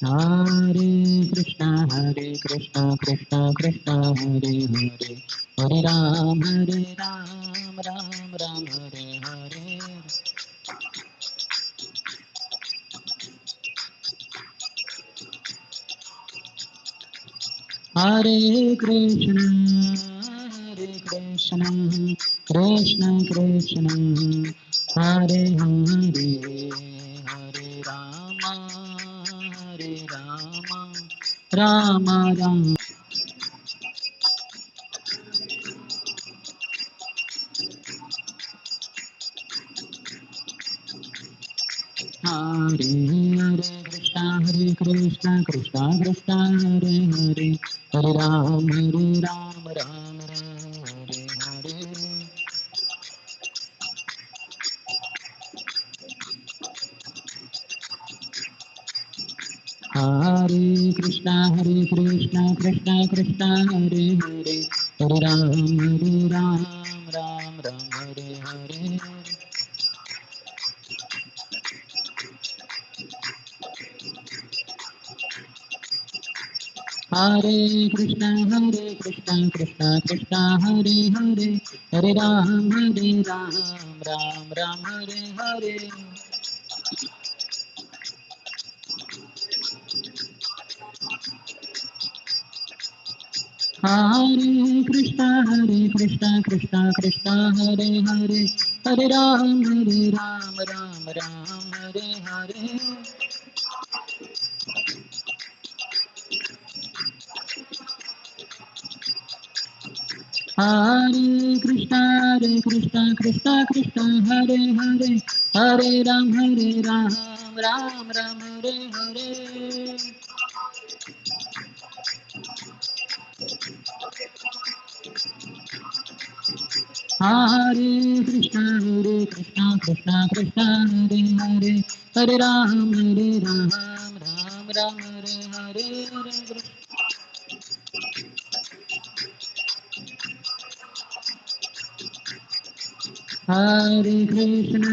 Hare Krishna Krishna Krishna Hare Hare, Hare Ram Ram Ram Hare Hare. Hare Krishna Krishna Krishna Hare Hare, Hare Rama Rama Rama. Hare Krishna Krishna Krishna Hare Hare, Hare Ram Ram Hare Hare. Hare Krishna Krishna Krishna Hare Hare, Hare Ram Ram Hare Hare. Hare Krishna Krishna Krishna Hare Hare, Hare Ram Ram Hare Hare. Hare Krishna Krishna Krishna Hare Hare, Hare Ram Ram Hare Hare. Hare Krishna Krishna Krishna Hare Hare, Hare Ram Ram Hare Hare. Hare Krishna Krishna Hare Hare, Hare Ram Ram Hare Hare. Hare Krishna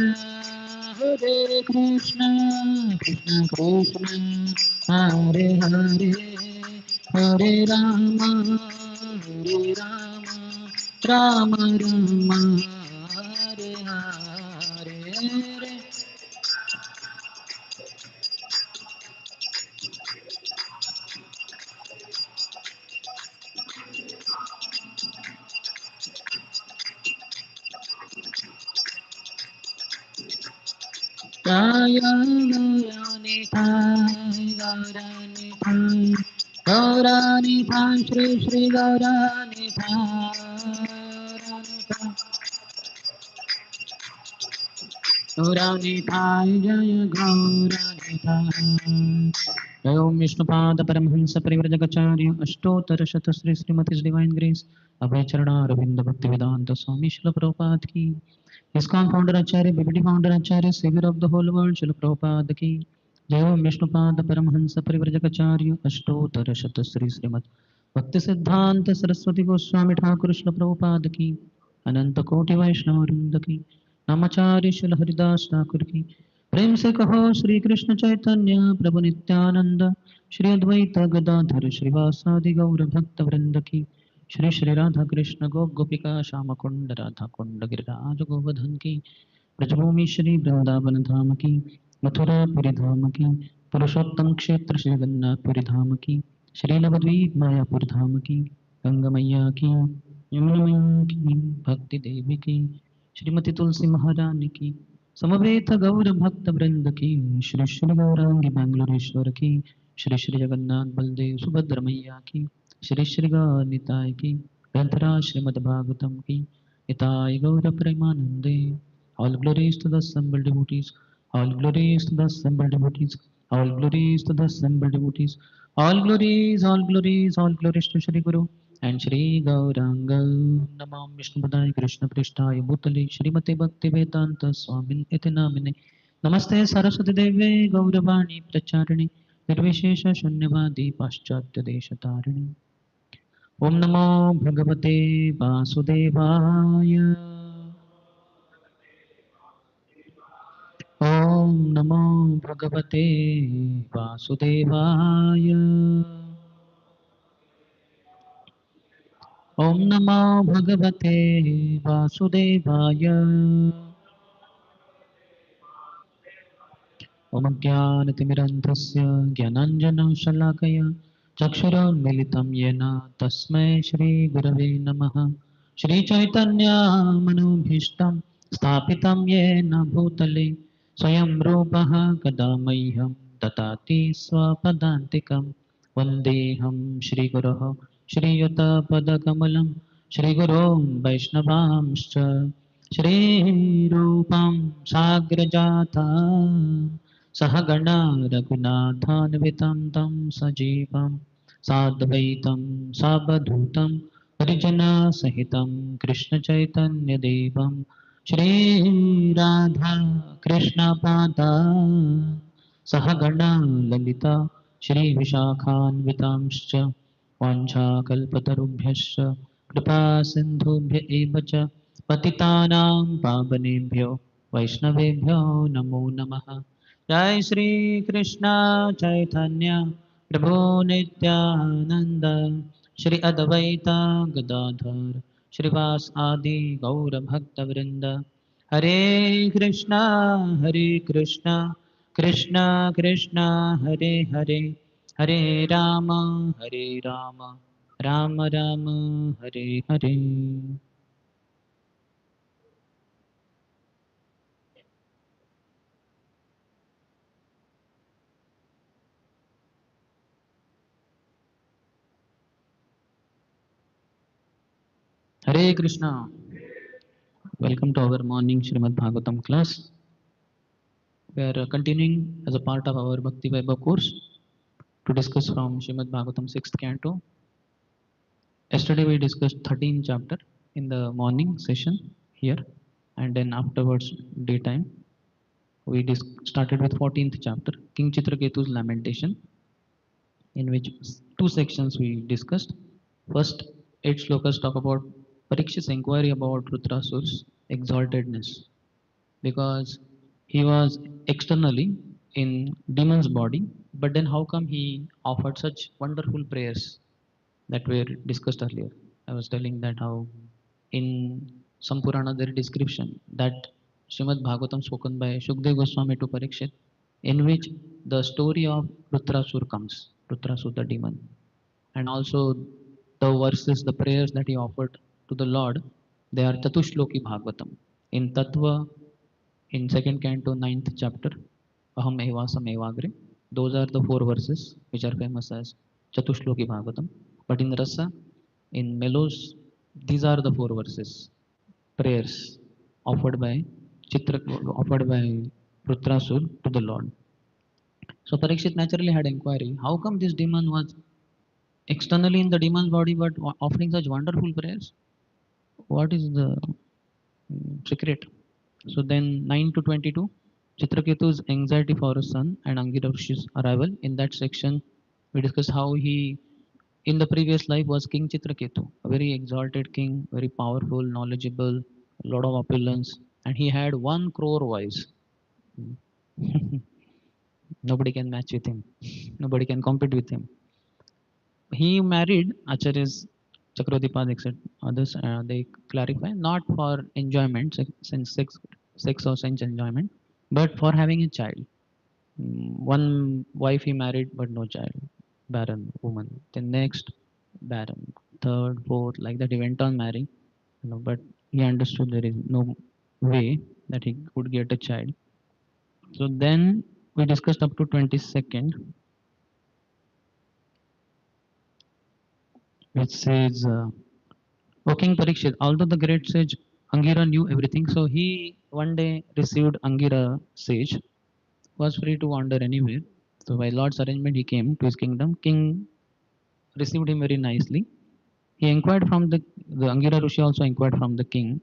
Krishna Krishna Hare Hare, Hare Rama Rama Rama Hare Hare. Gaurani Thai, Shri Gaurani Thai, Jaya Gaurani Thai. Jai Om Vishnupada Paramhansa Parivrajagacharya Ashtottara Shata Sri Srimati's Divine Grace Abhay Charana Ravinda Bhaktivedanta Swami Srila Prabhupada Ki. ISKCON founder Acharya, BPD founder Acharya, Savior of the whole world, Srila Prabhupada Ki. Jai Om Vishnupada Paramhansa Parivrajagacharya Ashtottara Shata Sri Srimad Bhakti Siddhanta Saraswati Goswami Thakur Srila Prabhupada Ki. Ananta Koti Vaishnava Vrinda Ki. Namacharya Srila Haridas Thakur Ki. प्रेम से कहो श्री कृष्ण चैतन्य प्रभु नित्यानंद, श्री अद्वैत गदाधर श्रीवासादि गौर भक्त वृंद की। श्री श्री राधा कृष्ण गोपिका श्याम कुंड राधा कुंड गिरिराज गोवर्धन की। ब्रजभूमि श्री वृंदावन धाम की, मथुरा पुरी धाम की, पुरुषोत्तम क्षेत्र श्री जगन्नाथपुरी धाम की, श्री नवद्वीप मायापुर धाम की, गंगा मैया की, यमुना मैया की, भक्ति देवी की, श्रीमती तुलसी महारानी की, समवेत गौर भक्त वृंद की, श्री श्री गौरांगी बैंगलोरेश्वर की, श्री श्री जगन्नाथ बलदेव सुभद्र मैया की, श्री श्री गौरनिताय की, ग्रंथराज श्रीमद् भागवतम की, निताय गौर प्रेमानंदे। All glories to the assembled devotees, all glories to the assembled devotees, all glories to the assembled devotees, all glories, all glories to Shri Guru and Shri Gauranga. Namam Vishnu Padaya Krishna Prishtaya Bhutale Shrimate Bhakti Vedanta Swamin Iti Namine. Namaste Saraswati Deve Gauravani Pracharine Nirvishesha Shunyavadi Paschatya Deshatarine. Om Namo Bhagavate Vasudevaya. ॐ नमो भगवते वासुदेवाय। ॐ नमो भगवते वासुदेवाय। ॐ ज्ञानतिमिरन्धस्य ज्ञानाञ्जनशलाकया चक्षुरोन्मिलितं येन तस्मै श्रीगुरवे नमः। श्रीचैतन्यमनोभीष्टं स्थापितं येन भूतले स्वयं रूपः कदा मह्यं ददाति स्वपदान्तिकं। वन्देऽहं श्रीगुरोः श्रीयुतपदकमलं श्रीगुरोन् वैष्णवांश्च श्रीरूपं साग्रजाता सहगणा रघुनाथान्वितं तं सजीवं साद्वैतं सावधूतं परिजनसहितं कृष्णचैतन्यदेवं श्रीराधा कृष्णपादा सहगणा ललिता श्रीविशाखान्वितांश्च वाञ्छाकल्पतरुभ्यश्च कृपासिन्धुभ्य एव च पतितानां पावनेभ्यो वैष्णवेभ्यो नमो नमः। जय श्री कृष्ण चैतन्य प्रभु नित्यानंद श्री अद्वैता गदाधर श्रीवास आदि गौर भक्त वृंद। हरे कृष्णा कृष्णा कृष्णा हरे हरे, हरे राम राम राम राम हरे हरे। हरे Krishna. Welcome to our morning Srimad Bhagavatam class. We are continuing as a part of our Bhakti Vaibhav course to discuss from Srimad Bhagavatam 6th canto. Yesterday we discussed 13th chapter in the morning session here, and then afterwards daytime we started with 14th chapter, King Chitraketu's lamentation, in which two sections we discussed. First, 8 slokas talk about Parikshit's inquiry about Rudrasur's exaltedness, because he was externally in demon's body, but then how come he offered such wonderful prayers that were discussed earlier? I was telling that how in some Purana there is description that Srimad Bhagavatam spoken by Shukdev Goswami to Parikshit, in which the story of Rudrasur comes, Rudrasur the demon, and also the verses, the prayers that he offered to the Lord, they are Chatushloki Bhagavatam. In Tattva, in second canto, ninth chapter, Aham Evasam Evagre, those are the four verses which are famous as Chatushloki Bhagavatam. But in Rasa, in Melos, these are the four verses, prayers offered by Chitra, offered by Rudrasur to the Lord. So Parikshit naturally had inquiry, how come this demon was externally in the demon's body but offering such wonderful prayers? What is the secret? So then 9 to 22, Chitraketu's anxiety for his son and Angirash's arrival. In that section, we discuss how he, in the previous life, was King Chitraketu, a very exalted king, very powerful, knowledgeable, a lot of opulence, and he had 1 crore wives. Nobody can match with him. Nobody can compete with him. He married Acharyas, Chakrodipad, etc. Others, they clarify, not for enjoyment, since sex or sense enjoyment, but for having a child. One wife he married, but no child, barren woman. The next, barren. Third, fourth, like that. He went on marrying, but he understood there is no way that he could get a child. So then we discussed up to 22nd, which says. O King Parikshit, although the great sage Angira knew everything, so he one day received Angira sage, was free to wander anywhere. So by Lord's arrangement, he came to his kingdom. King received him very nicely. He inquired from the Angira Rishi also inquired from the king,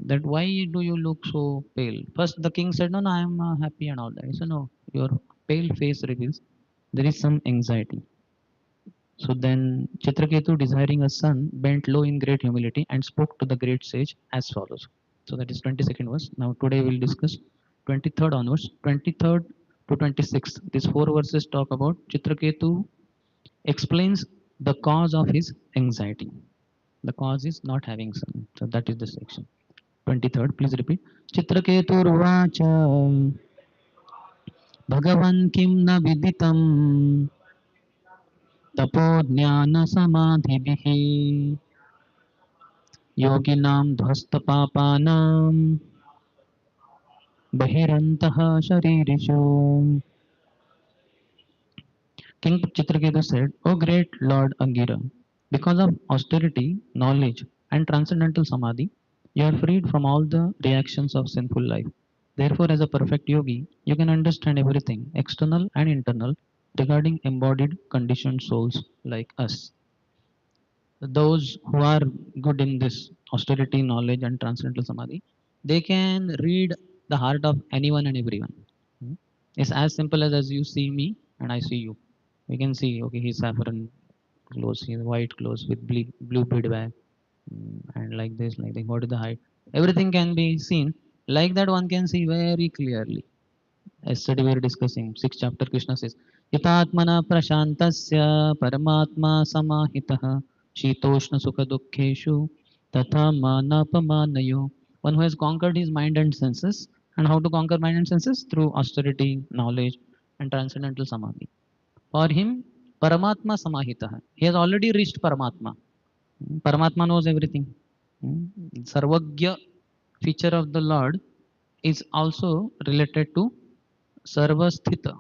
that why do you look so pale? First, the king said, no, no, I am happy and all that. He said, no, your pale face reveals there is some anxiety. So then Chitraketu, desiring a son, bent low in great humility and spoke to the great sage as follows. So that is 22nd verse. Now today we will discuss 23rd onwards, 23rd to 26th. These four verses talk about Chitraketu explains the cause of his anxiety. The cause is not having son. So that is the section. 23rd, please repeat. Chitraketurvacha Bhagavan kim na viditam तपो ज्ञानसमाधिभिः योगिनां ध्वस्तपापानां बहिरन्तः शरीरिषु. King Chitraketu said, O great Lord Angira, because of austerity, knowledge, and transcendental samadhi, you are freed from all the reactions of sinful life. Therefore, as a perfect yogi, you can understand everything, external and internal, regarding embodied conditioned souls like us. Those who are good in this austerity, knowledge, and transcendental samadhi, they can read the heart of anyone and everyone. Hmm. It's as simple as you see me and I see you. We can see, okay, he's saffron clothes, he's white clothes with blue bead bag, and like this, like that. What is the height? Everything can be seen. Like that, one can see very clearly. Yesterday we were discussing 6th chapter. Krishna says, "Hitatmana prashantasya paramatma samahitah shitoshna sukha dukkheshu tatha manapamanayo." One who has conquered his mind and senses. And how to conquer mind and senses? Through austerity, knowledge, and transcendental samadhi. For him, Paramatma Samahitah. He has already reached Paramatma. Paramatma knows everything. Sarvagya feature of the Lord is also related to Sarvasthita,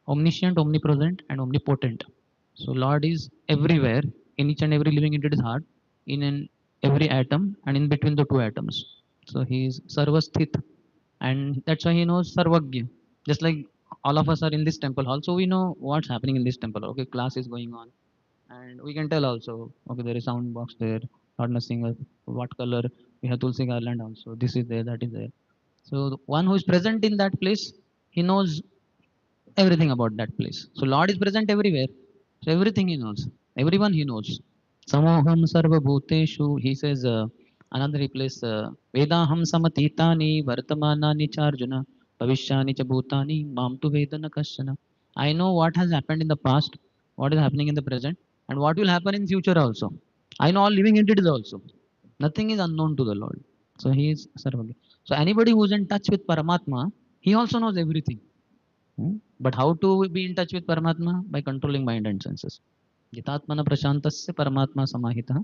omniscient, omnipresent, and omnipotent. So Lord is everywhere in each and every living entity's heart, every atom, and in between the two atoms. So He is Sarvasthit, and that's why He knows Sarvagya. Just like all of us are in this temple hall, so we know what's happening in this temple. Okay, class is going on, and we can tell also. Okay, there is sound box there, not singer. What color? We have Tulsi garland also. This is there, that is there. So the one who is present in that place, he knows everything about that place. So Lord is present everywhere. So everything he knows. Everyone he knows. Samoham sarva bhuteshu. He says another place. Vedaham samatitani vartamanani charjuna bhavishyani cha bhutani mam tu vedana kasyana. I know what has happened in the past, what is happening in the present, and what will happen in future also. I know all living entities also. Nothing is unknown to the Lord. So he is Sarvagya. So anybody who is in touch with Paramatma, he also knows everything. But how to be in touch with Paramatma? By controlling mind and senses. Jitatmana prashantasya Paramatma samahita.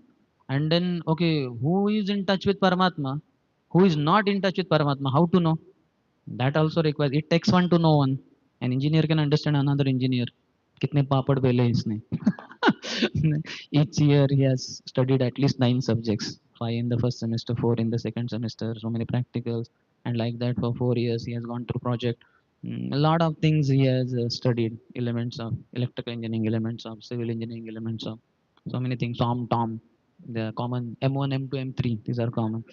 And then, okay, who is in touch with Paramatma? Who is not in touch with Paramatma? How to know? That also requires, it takes one to know one. An engineer can understand another engineer. कितने पापड़ बेले इसने. Each year he has studied at least 9 subjects. 5 in the first semester, 4 in the second semester, so many practicals, and like that for 4 years he has gone through project. A lot of things he has studied. Elements of electrical engineering, elements of civil engineering, elements of so many things. Tom, the common M1, M2, M3. These are common.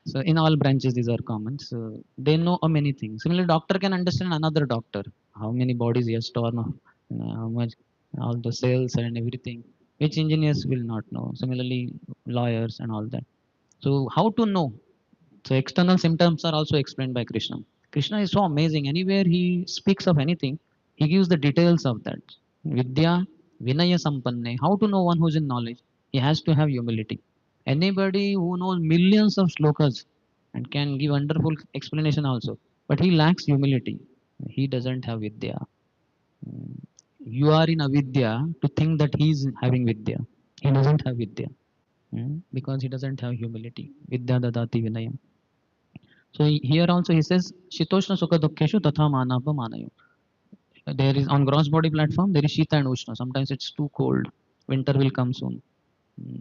So in all branches these are common. So they know many things. Similarly, doctor can understand another doctor. How many bodies he has torn off, how much, all the cells and everything, which engineers will not know. Similarly, lawyers and all that. So how to know? So external symptoms are also explained by Krishna. Krishna is so amazing. Anywhere he speaks of anything, he gives the details of that. Vidya Vinaya Sampanne. How to know one who's in knowledge? He has to have humility. Anybody who knows millions of slokas and can give wonderful explanation also, but he lacks humility. He doesn't have Vidya. Mm. You are in avidya to think that he is having Vidya. He doesn't have Vidya. Because he doesn't have humility. Vidya dadati vinayam. So here also he says, Shitoshna Sukha Dukkheshu Tatha Manapa Manayo. There is on gross body platform, there is Shita and Ushna. Sometimes it's too cold. Winter will come soon.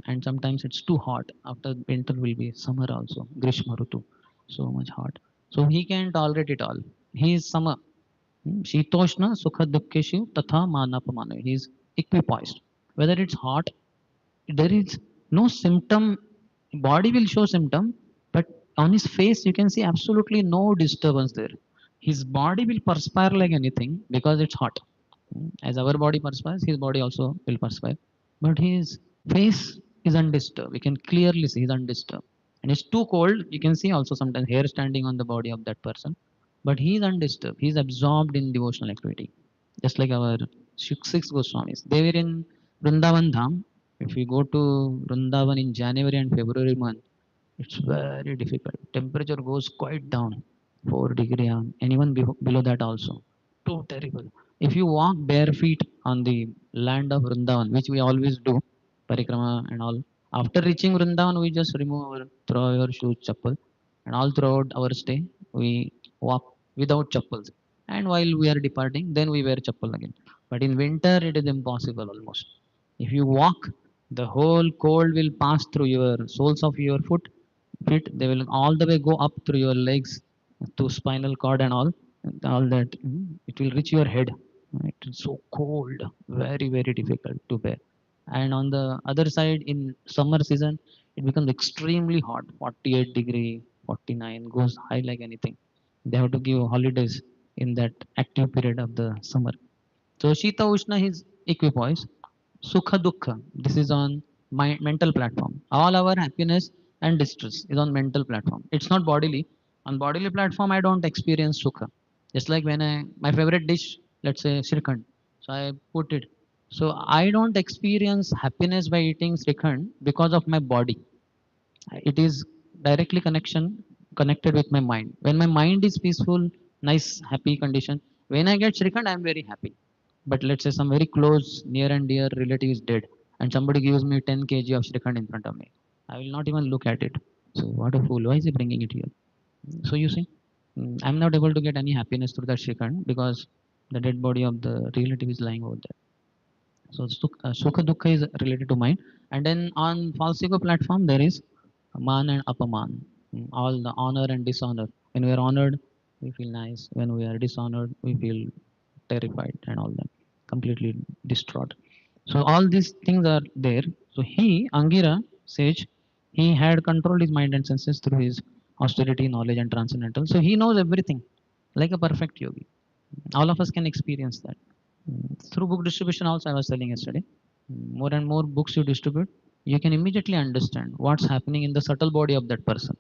And sometimes it's too hot. After winter will be summer also. Grishma Rutu. So much hot. So he can tolerate it all. He is summer. Shitoshna Sukha Dukkheshu Tatha Manapa Manayo. He is equipoised. Whether it's hot, there is no symptom. Body will show symptom, but on his face you can see absolutely no disturbance there. His body will perspire like anything because it's hot. As our body perspires, his body also will perspire, but his face is undisturbed. We can clearly see he's undisturbed. and it's too cold. You can see also sometimes hair standing on the body of that person, but he is undisturbed. He is absorbed in devotional activity, just like our six Goswamis. They were in Vrindavan Dham. If we go to Vrindavan in January and February month, it's very difficult. Temperature goes quite down, 4 degree, and even below that also. Too terrible. If you walk bare feet on the land of Vrindavan, which we always do, parikrama and all, after reaching Vrindavan, we just remove our, throw our shoes, chappal, and all throughout our stay, we walk without chappals. And while we are departing, then we wear chappal again. But in winter, it is impossible almost. If you walk, the whole cold will pass through your soles of your feet. They will all the way go up through your legs to spinal cord and all that. It will reach your head. It is so cold, very very difficult to bear. And on the other side, in summer season, it becomes extremely hot, 48 degree, 49, goes high like anything. They have to give holidays in that active period of the summer. So Shita Ushna is equipoise. Sukha Dukkha, this is on my mental platform. All our happiness and distress is on mental platform. It's not bodily. On bodily platform, I don't experience Sukha. Just like when my favorite dish, let's say Srikhand, so I put it. So I don't experience happiness by eating Srikhand because of my body. It is directly connected with my mind. When my mind is peaceful, nice happy condition, when I get Shrikand, I am very happy. But let's say some very close near and dear relative is dead and somebody gives me 10 kg of Shrikand in front of me, I will not even look at it. So what a fool, why is he bringing it here? So you see, I'm not able to get any happiness through that Shrikand because the dead body of the relative is lying over there. So Sukha Dukkha is related to mind. And then on false ego platform, there is man and apaman. All the honor and dishonor. When we are honored, we feel nice. When we are dishonored, we feel terrified and all that. Completely distraught. So all these things are there. So he, Angira, sage, he had controlled his mind and senses through his austerity, knowledge, and transcendental. So he knows everything like a perfect yogi. All of us can experience that. Through book distribution also, I was telling yesterday, more and more books you distribute, you can immediately understand what's happening in the subtle body of that person.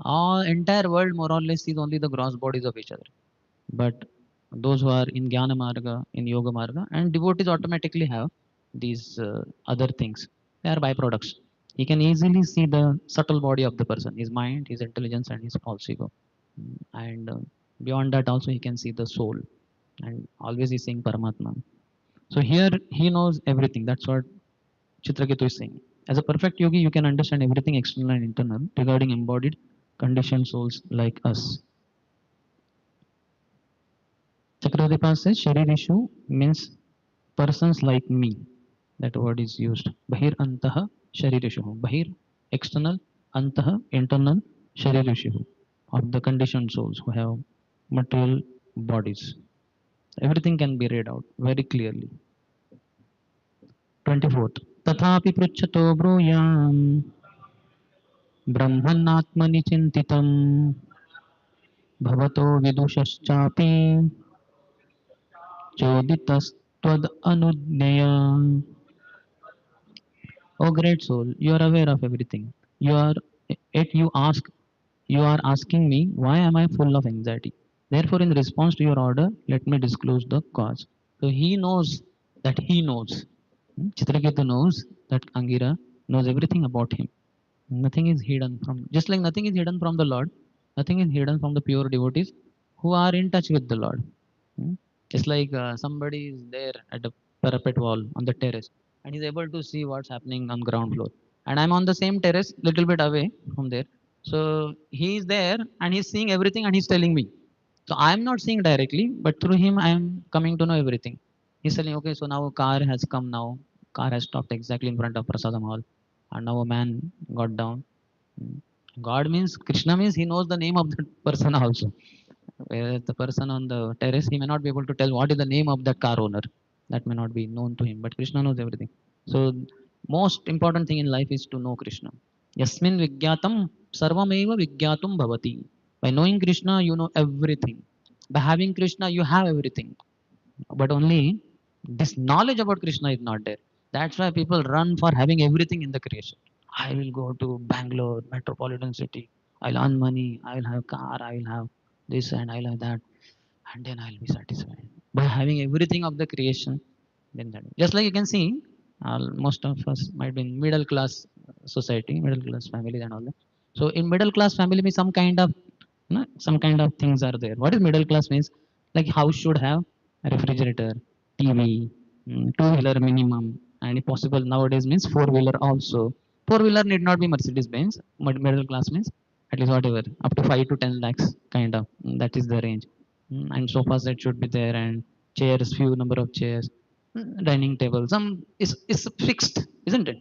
Our entire world more or less is only the gross bodies of each other. But those who are in Jnana Marga, in Yoga Marga, and devotees automatically have these other things. They are byproducts. He can easily see the subtle body of the person, his mind, his intelligence, and his false ego. And beyond that also he can see the soul, and always he's seeing Paramatma. So here he knows everything. That's what Chitraketu is saying. As a perfect yogi, you can understand everything external and internal regarding embodied conditioned souls like us. Chakravarti says Sharirishu means persons like me. That word is used. Bahir antaha Sharirishu. Bahir external, antaha internal, Sharirishu. Of the conditioned souls who have material bodies. Everything can be read out very clearly. 24th. तथापि पृच्छतो ब्रूयाम् ब्रह्मन्नात्मनि चिन्तितम् भवतो विदुषश्चापि चोदितस्त्वदनुज्ञया. O great soul, you are aware of everything. You are yet you are asking me, why am I full of anxiety? Therefore, in response to your order, let me disclose the cause. So he knows that he knows. Chitraketu knows that Angira knows everything about him. Nothing is hidden from, just like nothing is hidden from the Lord, nothing is hidden from the pure devotees who are in touch with the Lord. Hmm? It's like somebody is there at the parapet wall on the terrace and he's able to see what's happening on ground floor. And I'm on the same terrace, little bit away from there. So he's there and he's seeing everything and he's telling me. So I'm not seeing directly, but through him I'm coming to know everything. He's telling, okay, so now a car has come now. Car has stopped exactly in front of Prasadam Hall. And now a man got down. Mm. God means, Krishna means he knows the name of that person also. Whereas the person on the terrace, he may not be able to tell what is the name of that car owner. That may not be known to him, but Krishna knows everything. So most important thing in life is to know Krishna. Yasmin Vigyatam Sarvameva Vigyatum Bhavati. By knowing Krishna, you know everything. By having Krishna, you have everything. But only this knowledge about Krishna is not there. That's why people run for having everything in the creation. I will go to Bangalore, metropolitan city. I'll earn money. I will have car. I will have this and I'll have that, and then I'll be satisfied. By having everything of the creation, then that just like you can see, most of us might be in middle class society, middle class families and all that. So in middle class family, means some kind of some kind of things are there. What is middle class means? Like house should have a refrigerator, TV, two-wheeler minimum, and if possible nowadays means four-wheeler also. Four-wheeler need not be Mercedes Benz. Middle class means at least whatever up to 5 to 10 lakhs kind of. That is the range. And sofa set should be there, and chairs, few number of chairs, dining table. Some is fixed, isn't it?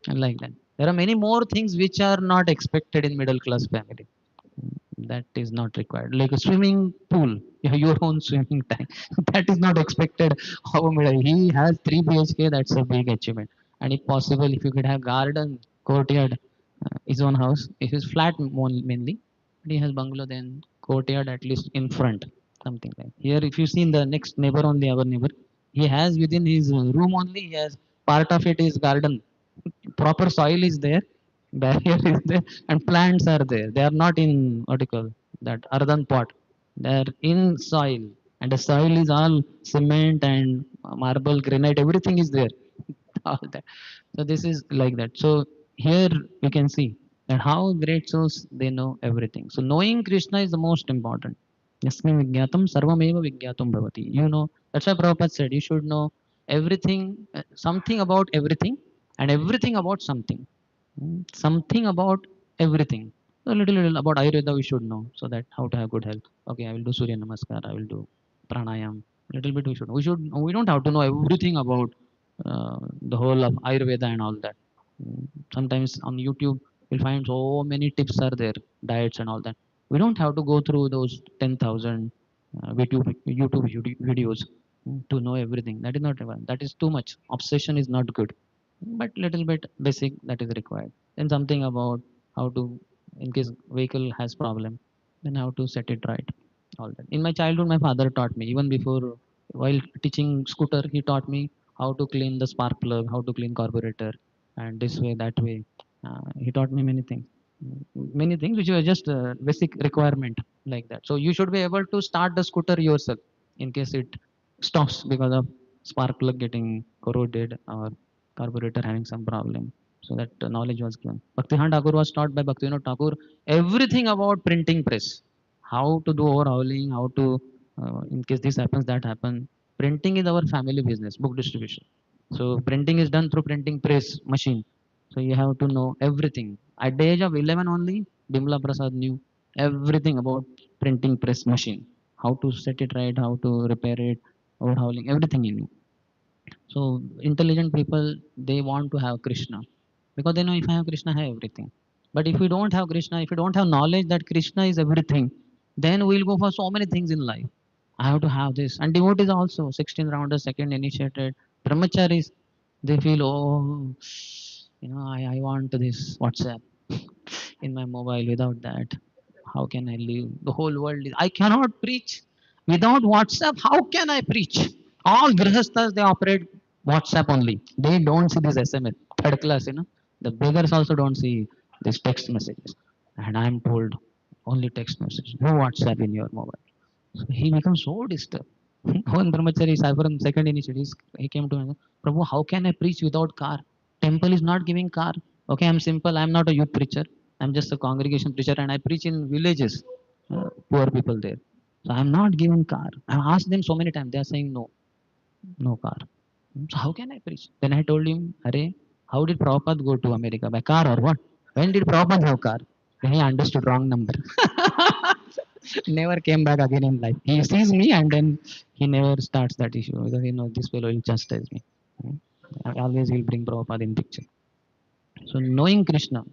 And like that. There are many more things which are not expected in middle class family. That is not required. Like a swimming pool, you have your own swimming tank. That is not expected. How he has 3 BHK, that's a big achievement. And if possible, if you could have garden, courtyard, his own house. If it's flat mainly, but he has bungalow, then courtyard at least in front, something like. Here, if you see in the next neighbor only, our neighbor, he has within his room only, he has part of it is garden. Proper soil is there, barrier is there, and plants are there. They are not in what you call that earthen pot. They are in soil, and the soil is all cement and marble, granite. Everything is there. All that. So this is like that. So here you can see that how great souls they know everything. So knowing Krishna is the most important. Yasmin Vigyatam Sarvameva Vigyatam Bhavati. You know, that's why Prabhupada said you should know everything, something about everything, and everything about something. Something about everything. A little about Ayurveda we should know, so that how to have good health. Okay, I will do Surya Namaskar, I will do pranayam. Little bit we should know. We don't have to know everything about the whole of Ayurveda and all that. Sometimes on YouTube you'll find so many tips are there, diets and all that. We don't have to go through those 10,000 YouTube videos to know everything. That is not required. That is too much. Obsession is not good, but little bit basic that is required. Then something about how to, in case vehicle has problem, then how to set it right. All that. In my childhood, my father taught me. Even before, while teaching scooter, he taught me how to clean the spark plug, how to clean carburetor, and this way, that way. He taught me many things. Many things which were just basic requirement like that. So you should be able to start the scooter yourself in case it stops because of spark plug getting corroded or carburetor having some problem. So that knowledge was given. Bhaktihan Thakur was taught by Bhaktivinoda Thakur everything about printing press, how to do overhauling, how to, in case this happens, that happens. Printing is our family business, book distribution. So printing is done through printing press machine. So you have to know everything. At the age of 11 only, Bimla Prasad knew everything about printing press machine, how to set it right, how to repair it, overhauling, everything he knew. So intelligent people they want to have Krishna because they know if I have Krishna, I have everything. But if we don't have Krishna, if we don't have knowledge that Krishna is everything, then we'll go for so many things in life. I have to have this. And devotees also, 16 rounders, second initiated, brahmacharis, they feel, oh, I want this WhatsApp in my mobile. Without that, how can I live? The whole world is, I cannot preach without WhatsApp. How can I preach? All grihasthas they operate WhatsApp only. They don't see this SMS. Third class, the beggars also don't see these text messages. And I am told only text message, no WhatsApp in your mobile. So he becomes so disturbed. One brahmachari, from second initiative, he came to me, Prabhu, how can I preach without car? Temple is not giving car. Okay, I'm simple. I'm not a youth preacher. I'm just a congregation preacher and I preach in villages, poor people there. So I'm not giving car. I asked them so many times. They are saying no, no car. So how can I preach? Then I told him, Hare, how did Prabhupada go to America? By car or what? When did Prabhupada have car? Then he understood wrong number. Never came back again in life. He sees me and then he never starts that issue because this fellow will chastise me. Hmm. Always he'll bring Prabhupada in picture. So knowing Krishna,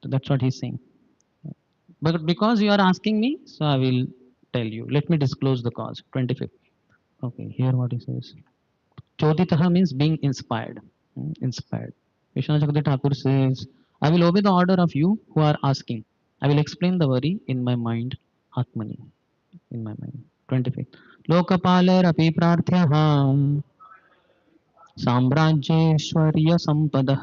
so that's what he's saying. But because you are asking me, so I will tell you. Let me disclose the cause. 25th. Okay, here what he says. Choditaha means being inspired. Inspired. Vishwanath Chakravarti Thakur says, I will obey the order of you who are asking. I will explain the worry in my mind, Atmani, in my mind. 25th. लोकपालैरपि प्रार्थ्यः साम्राज्येश्वर्यसम्पदः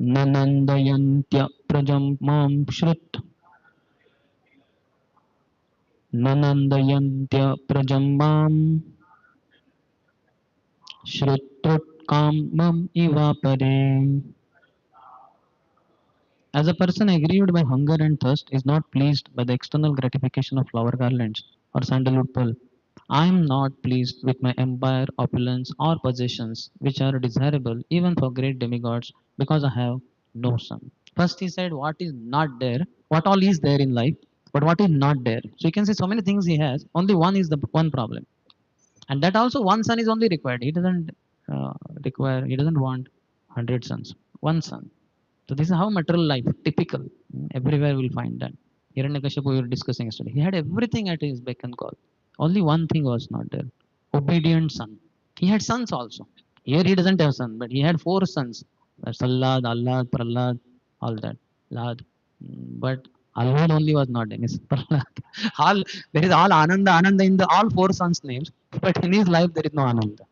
न नन्दयन्त्य प्रजं मां न नन्दयन्त्य प्रजं मां श्रुत्वोत्कामम् इवापरे. As a person aggrieved by hunger and thirst is not pleased by the external gratification of flower garlands or sandalwood pearl, I am not pleased with my empire, opulence, or possessions, which are desirable even for great demigods, because I have no son. First, he said what is not there, what all is there in life, but what is not there. So you can say so many things he has. Only one is the one problem, and that also one son is only required. He doesn't require. He doesn't want 100 sons. One son. So this is how material life, typical. Everywhere we'll find that. Hiranyakashipu we were discussing yesterday. He had everything at his beck and call. Only one thing was not there. Obedient son. He had sons also. Here he doesn't have son, but he had four sons. Sallad, Allad, Prahlad, all that. Lad. But Allad only was not there. Means Prahlad. All there is all Ananda, Ananda in the all four sons' names, but in his life there is no Ananda.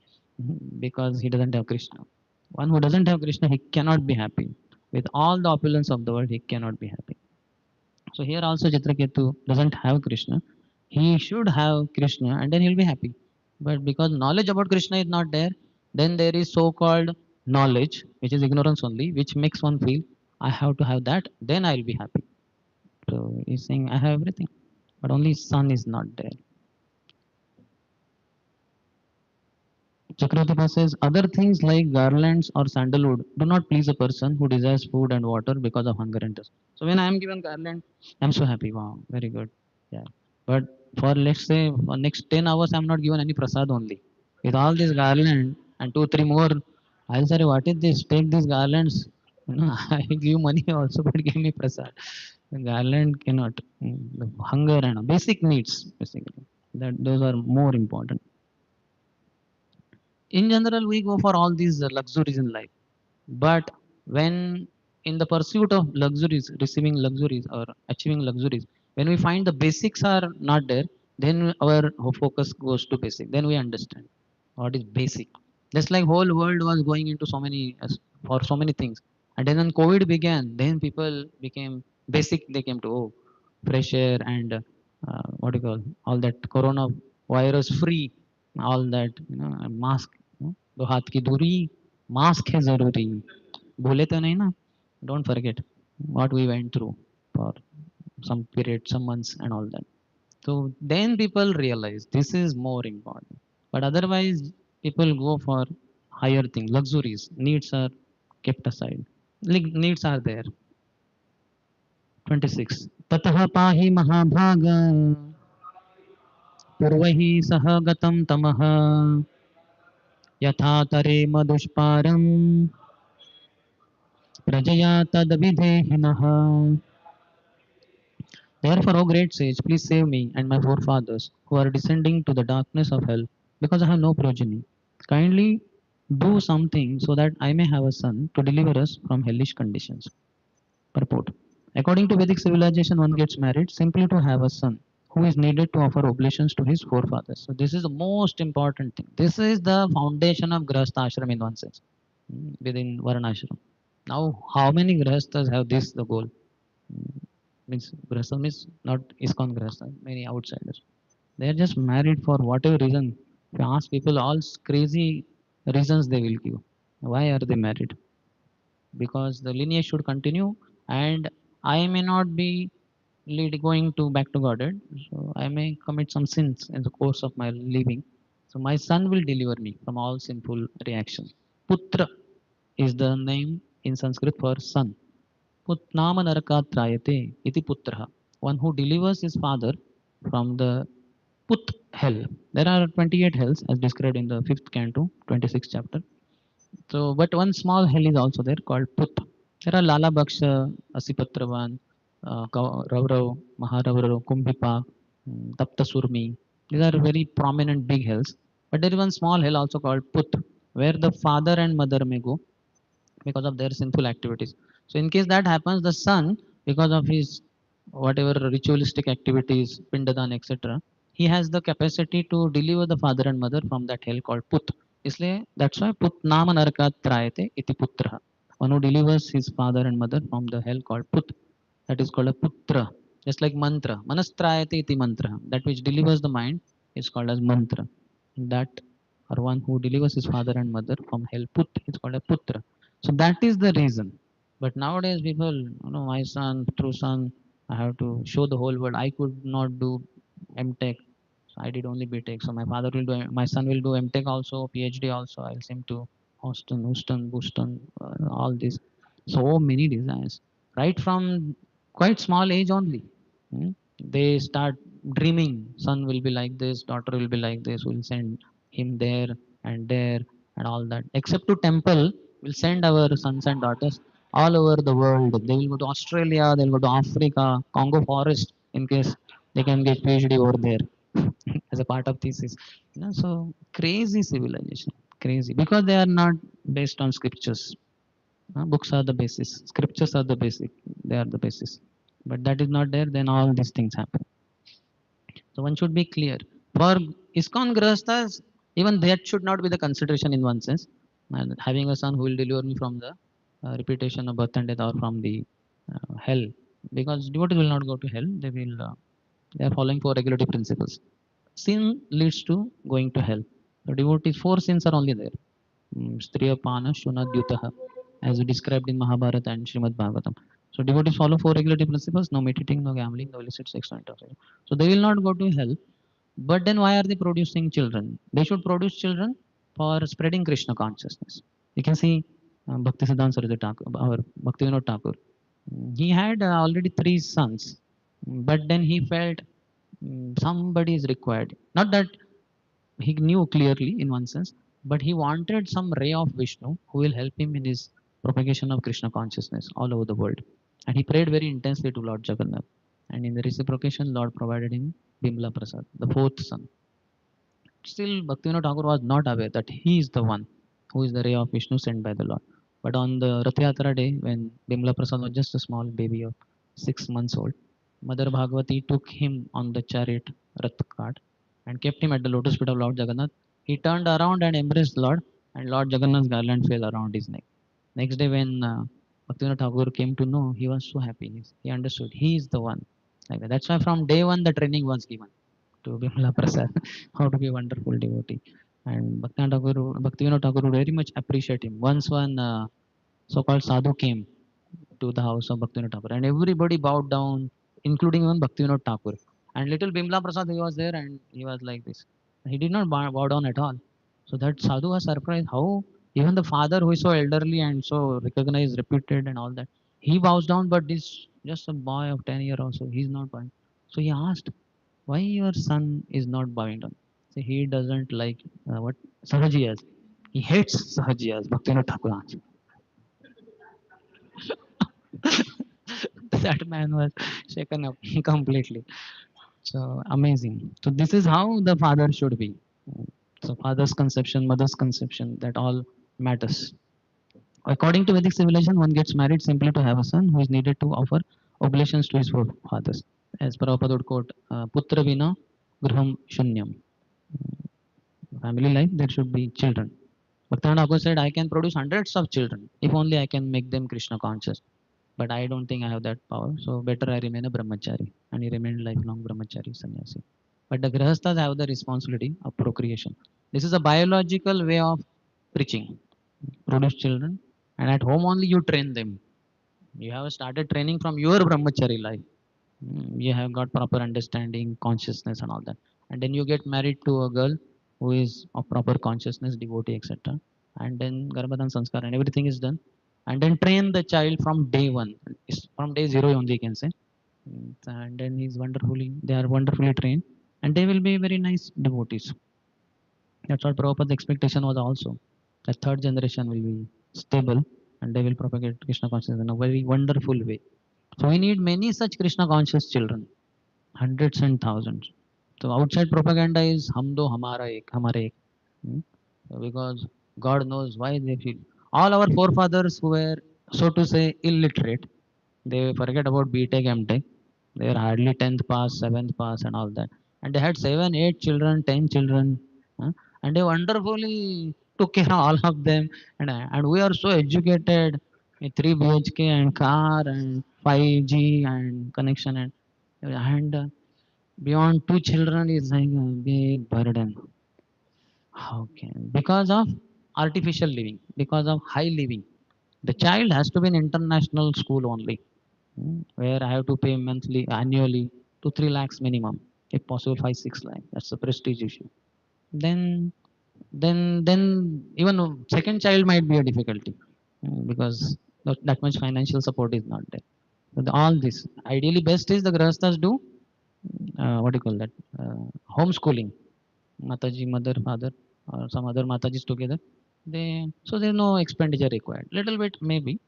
Because he doesn't have Krishna. One who doesn't have Krishna, he cannot be happy. With all the opulence of the world, he cannot be happy. So here also Chitraketu doesn't have Krishna. He should have Krishna and then he'll be happy. But because knowledge about Krishna is not there, then there is so-called knowledge, which is ignorance only, which makes one feel, I have to have that, then I'll be happy. So he's saying, I have everything, but only sun is not there. Chakravarti says, other things like garlands or sandalwood do not please a person who desires food and water because of hunger and thirst. So when I am given garland, I'm so happy. Wow, very good. Yeah. But for let's say for next 10 hours, I'm not given any prasad only. With all this garland and two, three more, I'll say, what is this? Take these garlands. You know, I will give money also, but give me prasad. The garland cannot. The hunger and basic needs, basically. That those are more important. In general we go for all these luxuries in life, but when in the pursuit of luxuries, receiving luxuries or achieving luxuries, when we find the basics are not there, then our focus goes to basic, then we understand what is basic. Just like whole world was going into so many for so many things, and then when COVID began, then people became basic. They came to, oh, fresh air and what do you call, all that corona virus free, all that, mask, दो हाथ की दूरी, mask है जरूरी, भूले तो नहीं ना. Don't forget what we went through for some period, some months and all that. So then people realize this is more important. But otherwise people go for higher things, luxuries. Needs are kept aside. Like needs are there. 26. ततः पाहि महाभाग पूर्वैः सह गतं तमः यथा तरेम दुष्पारं प्रजया तद्विधेहिनः. Therefore, O great sage, please save me and my forefathers who are descending to the darkness of hell, because I have no progeny. Kindly do something so that I may have a son to deliver us from hellish conditions. Purport. According to Vedic civilization, one gets married simply to have a son who is needed to offer oblations to his forefathers. So this is the most important thing. This is the foundation of Grahastha ashram in one sense, within Varnashram. Now, how many Grahasthas have this the goal? Means Grahastha means not ISKCON Grahastha, many outsiders. They are just married for whatever reason. If you ask people, all crazy reasons they will give. Why are they married? Because the lineage should continue, and I may not be going to back to Godhead, so I may commit some sins in the course of my living. So my son will deliver me from all sinful reactions. Putra is the name in Sanskrit for son. Putnama narakatrayate iti putraha. One who delivers his father from the Put hell. There are 28 hells as described in the 5th canto, 26th chapter. So, but one small hell is also there called Put. There are Lala Baksha, Asipatravan, Raurav, Maharaurav, Kumbhipa, Tapta Surmi. These are very prominent big hells. But there is one small hell also called Put, where the father and mother may go because of their sinful activities. So, in case that happens, the son, because of his whatever ritualistic activities, Pindadan, etc., he has the capacity to deliver the father and mother from that hell called Put. इसलिए that's why Put नाम नरकात् त्रायते इति पुत्रः. One who delivers his father and mother from the hell called Put. That is called a Putra. Just like mantra. Manastrayate iti mantra. That which delivers the mind is called as mantra. That or one who delivers his father and mother from hell Put is called a Putra. So that is the reason. But nowadays people, my son, true son, I have to show the whole world. I could not do MTech. So I did only BTech. So my father will do, my son will do MTech also, PhD also. I'll send to Houston, Boston, all these. So many desires. Right from quite small age only. Hmm. They start dreaming. Son will be like this, daughter will be like this. We'll send him there and all that. Except to temple, we'll send our sons and daughters all over the world. They will go to Australia, they'll go to Africa, Congo forest in case they can get PhD over there as a part of thesis. So crazy civilization, crazy because they are not based on scriptures. Books are the basis, scriptures are the basic, they are the basis. But that is not there, then all these things happen. So one should be clear. For ISKCON Grahasthas, even that should not be the consideration in one sense. And having a son who will deliver me from the repetition of birth and death or from the hell. Because devotees will not go to hell, they are following four regulative principles. Sin leads to going to hell. The devotees, four sins are only there. Striyapana Shunadyutaha, as described in Mahabharata and Srimad Bhagavatam. So devotees follow four regulative principles: no meditating, no gambling, no illicit sex, no intoxication. So they will not go to hell. But then why are they producing children? They should produce children for spreading Krishna consciousness. You can see Bhaktisiddhanta Saraswati Thakur, our Bhaktivinoda Thakur. He had already three sons, but then he felt somebody is required. Not that he knew clearly in one sense, but he wanted some ray of Vishnu who will help him in his propagation of Krishna consciousness all over the world. And he prayed very intensely to Lord Jagannath. And in the reciprocation, Lord provided him Bimla Prasad, the fourth son. Still, Bhaktivinoda Thakur was not aware that he is the one who is the ray of Vishnu sent by the Lord. But on the Rath Yatra day, when Bimla Prasad was just a small baby of 6 months old, Mother Bhagavati took him on the chariot Rath cart and kept him at the lotus feet of Lord Jagannath. He turned around and embraced Lord, and Lord Jagannath's garland fell around his neck. Next day, when Bhaktivinoda Thakur came to know, he was so happy. He understood he is the one. Like that. That's why from day one the training was given to Bimala Prasad, how to be a wonderful devotee. And Bhaktivinoda Thakur would very much appreciate him. Once one so-called sadhu came to the house of Bhaktivinoda Thakur, and everybody bowed down, including even Bhaktivinoda Thakur. And little Bimla Prasad, he was there, and he was like this. He did not bow down at all. So that sadhu was surprised how even the father, who is so elderly and so recognized, reputed, and all that, he bows down, but this just a boy of 10 years or so, he's not bowing. So he asked, why your son is not bowing down? So he doesn't like what Sahajiyas. He hates Sahajiyas. Bhaktivinoda Thakur answered. That man was shaken up completely. So amazing. So this is how the father should be. So father's conception, mother's conception, that all matters. According to Vedic civilization, one gets married simply to have a son who is needed to offer oblations to his fathers. As Prabhupada would quote, Putra vina graham shunyam. Family life, there should be children. Bhaktivinoda Thakur said, I can produce hundreds of children if only I can make them Krishna conscious. But I don't think I have that power, so better I remain a brahmachari. And he remained lifelong brahmachari sannyasi. But the grahasthas have the responsibility of procreation. This is a biological way of preaching. Produce children, and at home only you train them. You have started training from your brahmachari life. You have got proper understanding, consciousness, and all that. And then you get married to a girl who is of proper consciousness, devotee, etc. And then Garbhadan Sanskar and everything is done. And then train the child from day one. It's from day zero only, you can say. And then they are wonderfully trained. And they will be very nice devotees. That's what Prabhupada's expectation was also. The third generation will be stable and they will propagate Krishna consciousness in a very wonderful way. So we need many such Krishna conscious children, hundreds and thousands. So outside propaganda is hum do hamara ek, hamare ek. Hmm? Because God knows why they feel. All our forefathers who were, so to say, illiterate, they forget about BTech, MTech. They are hardly 10th pass, 7th pass, and all that. And they had 7, 8 children, 10 children. And they wonderfully took care of all of them. And we are so educated. A 3 BHK and car and 5G and connection and beyond two children is like a big burden. Okay, because of artificial living, because of high living, the child has to be in international school only, where I have to pay monthly, annually to 3 lakhs minimum, if possible 5, 6 lakhs. That's a prestige issue. Then, then even second child might be a difficulty because that much financial support is not there. But all this, ideally best is the grahasthas do, what do you call that, homeschooling. Mataji, mother, father, or some other Matajis together. So there's no expenditure required. Little bit maybe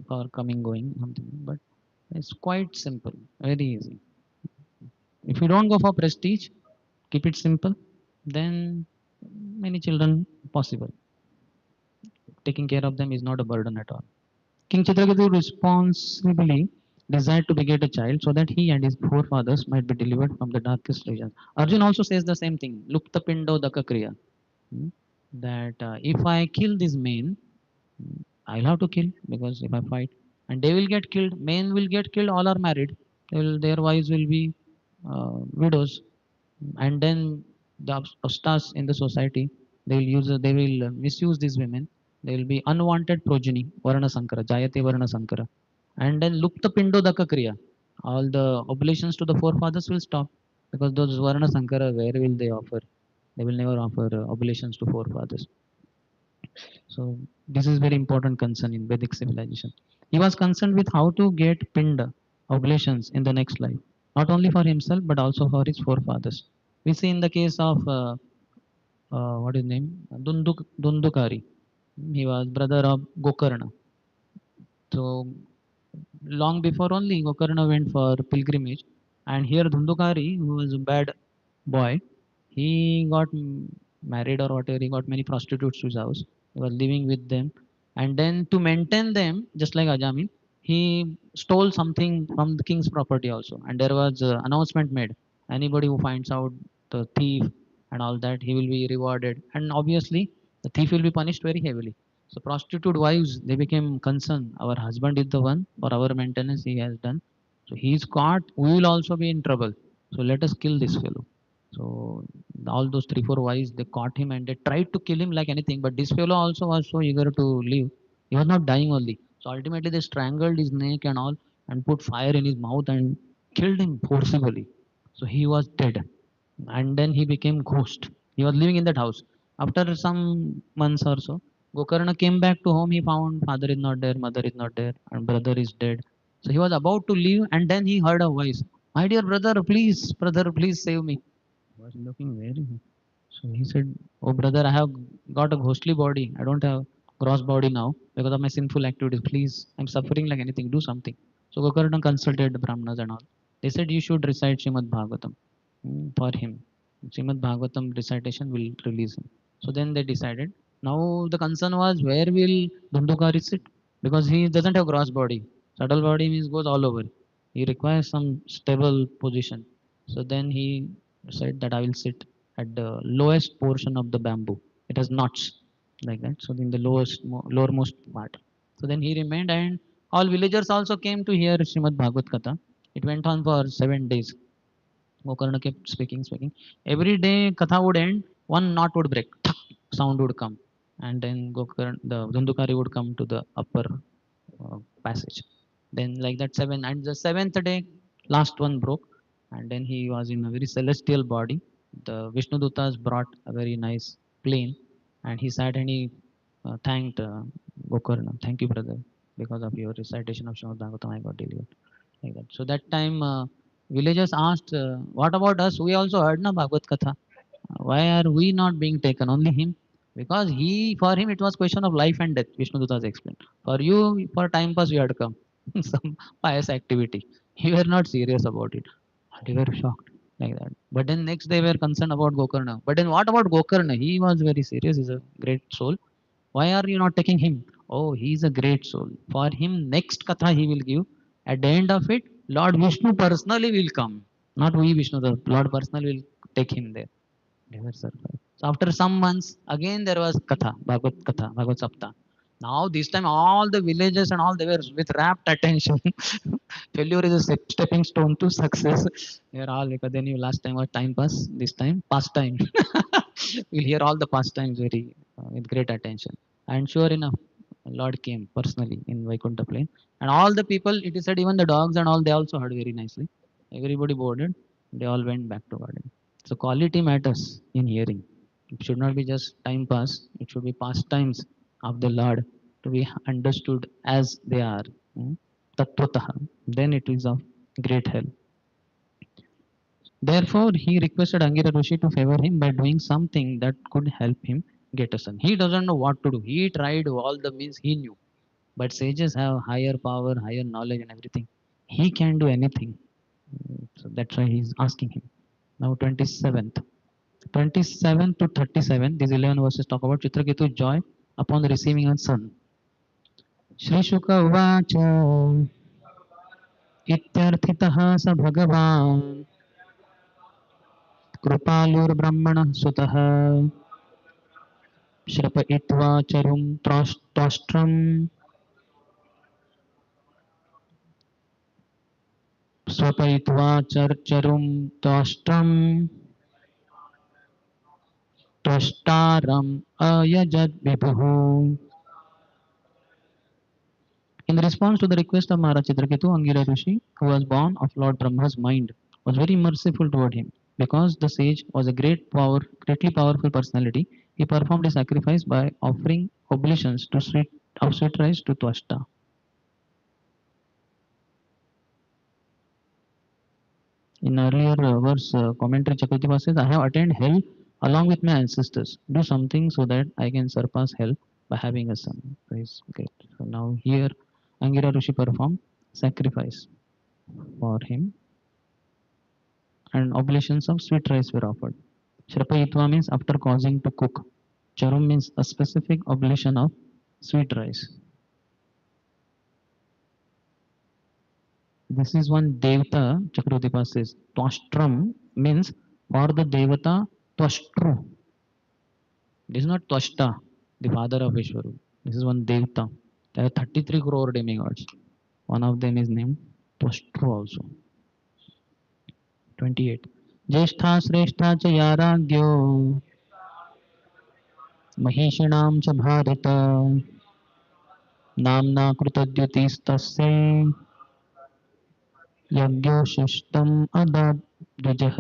for coming going something, but it's quite simple, very easy. If you don't go for prestige, keep it simple, then many children possible. Taking care of them is not a burden at all. King Chitraketu responsibly desired to beget a child so that he and his forefathers might be delivered from the darkest regions. Arjun also says the same thing. Lupta pindo daka kriya. That if I kill this man, I'll have to kill because if I fight, and they will get killed, men will get killed, all are married, their wives will be widows, and then the upstarts in the society they will misuse these women. They will be unwanted progeny, Varna Sankara, Jayate Varna Sankara, and then Lupta Pindo Daka Kriya. All the oblations to the forefathers will stop because those Varna Sankara, where will they offer? They will never offer oblations to forefathers. So this is very important concern in Vedic civilization. He was concerned with how to get pinda, oblations in the next life, not only for himself but also for his forefathers. We see in the case of what is his name, Dundukari. He was brother of Gokarna. So long before only Gokarna went for pilgrimage, and here Dhundukari, who was a bad boy, he got married or whatever. He got many prostitutes to his house. He was living with them, and then to maintain them, just like Ajamin, he stole something from the king's property also. And there was announcement made: anybody who finds out the thief and all that, he will be rewarded. And obviously, the thief will be punished very heavily. So prostitute wives, they became concerned. Our husband is the one for our maintenance he has done. So he is caught, we will also be in trouble. So let us kill this fellow. So all those three, four wives, they caught him and they tried to kill him like anything. But this fellow also was so eager to live. He was not dying only. So ultimately they strangled his neck and all and put fire in his mouth and killed him forcibly. So he was dead. And then he became ghost. He was living in that house. After some months or so, Gokarna came back to home. He found father is not there, mother is not there, and brother is dead. So he was about to leave, and then he heard a voice. My dear brother, please save me. He was looking very. So he said, oh brother, I have got a ghostly body. I don't have gross body now because of my sinful activities. Please, I'm suffering like anything. Do something. So Gokarna consulted the Brahmanas and all. They said you should recite Srimad Bhagavatam for him. Srimad Bhagavatam recitation will release him. So then they decided. Now the concern was where will Dhundukari sit? Because he doesn't have gross body. Subtle body means goes all over. He requires some stable position. So then he said that I will sit at the lowest portion of the bamboo. It has knots like that. So in the lowermost part. So then he remained, and all villagers also came to hear Srimad Bhagavad Katha. It went on for 7 days. Gokarna kept speaking. Every day Katha would end, one knot would break, thak, sound would come, and then the Dhundukari would come to the upper passage. Then like that seven, and the seventh day, last one broke, and then he was in a very celestial body. The Vishnu Dutas brought a very nice plane, and he sat and he thanked Gokarna. Thank you, brother, because of your recitation of Srimad Bhagavatam, I got delivered like that. So that time, villagers asked, "What about us? We also heard na Bhagavad Katha. Why are we not being taken? Only him." Because for him, it was question of life and death. Vishnu Dutas explained. For you, for time pass, you had come some pious activity. You were not serious about it. And they were shocked like that. But then next they were concerned about Gokarna. But then what about Gokarna? He was very serious. He's a great soul. Why are you not taking him? Oh, he is a great soul. For him, next katha he will give. At the end of it, Lord Vishnu personally will come. Not we Vishnu, the Lord personally will take him there. Never survive. So after some months, again there was Katha, Bhagavad Sapta. Now this time all the villages and all they were with rapt attention. Failure is a stepping stone to success. Here all because then you last time was time pass. This time pastime. We'll hear all the pastimes very with great attention. And sure enough, Lord came personally in Vaikuntha plain, and all the people. It is said even the dogs and all they also heard very nicely. Everybody boarded. They all went back to garden. So quality matters in hearing. It should not be just time pass. It should be pastimes of the Lord to be understood as they are. Tattvataha. Then it is of great help. Therefore, he requested Angira Rishi to favor him by doing something that could help him get a son. He doesn't know what to do. He tried all the means he knew. But sages have higher power, higher knowledge, and everything. He can do anything. So that's why he's asking him. Now, 27th. 27 to 37, these 11 verses talk about Chitraketu's joy upon receiving a son. Shri Shuka Uvacha इत्यर्थितः स भगवान् कृपालुर्ब्रह्मणः सुतः श्रपयित्वा चरुं त्वष्ट्रं स्वपयित्वा चरुं त्वष्ट्रं त्वष्टारम् अयजद्विभुः. In response to the request of Maharaj Chitraketu, Angira Rishi, who was born of Lord Brahma's mind, was very merciful toward him. Because the sage was a greatly powerful personality, he performed a sacrifice by offering oblations of sweet rice to Twashta. In earlier verse commentary, Chakravarti says, I have attained hell along with my ancestors. Do something so that I can surpass hell by having a son. Praise great. So now here Angira Rishi performed sacrifice for him and oblations of sweet rice were offered. Shrapayitva means after causing to cook. Charum means a specific oblation of sweet rice. This is one Devata, Chakravarti says. Twashtram means for the Devata Twashtru. This is not Twashta, the father of Vishwaru. This is one Devata. There are 33 crore demigods. One of them is named Twashtru also. 28. Jyeshtha Sreshta च याराज्ञो महिषिणां च भारत नाम्ना कृतद्युतिस्तस्यै यज्ञोशिष्टम् अदद्विजः.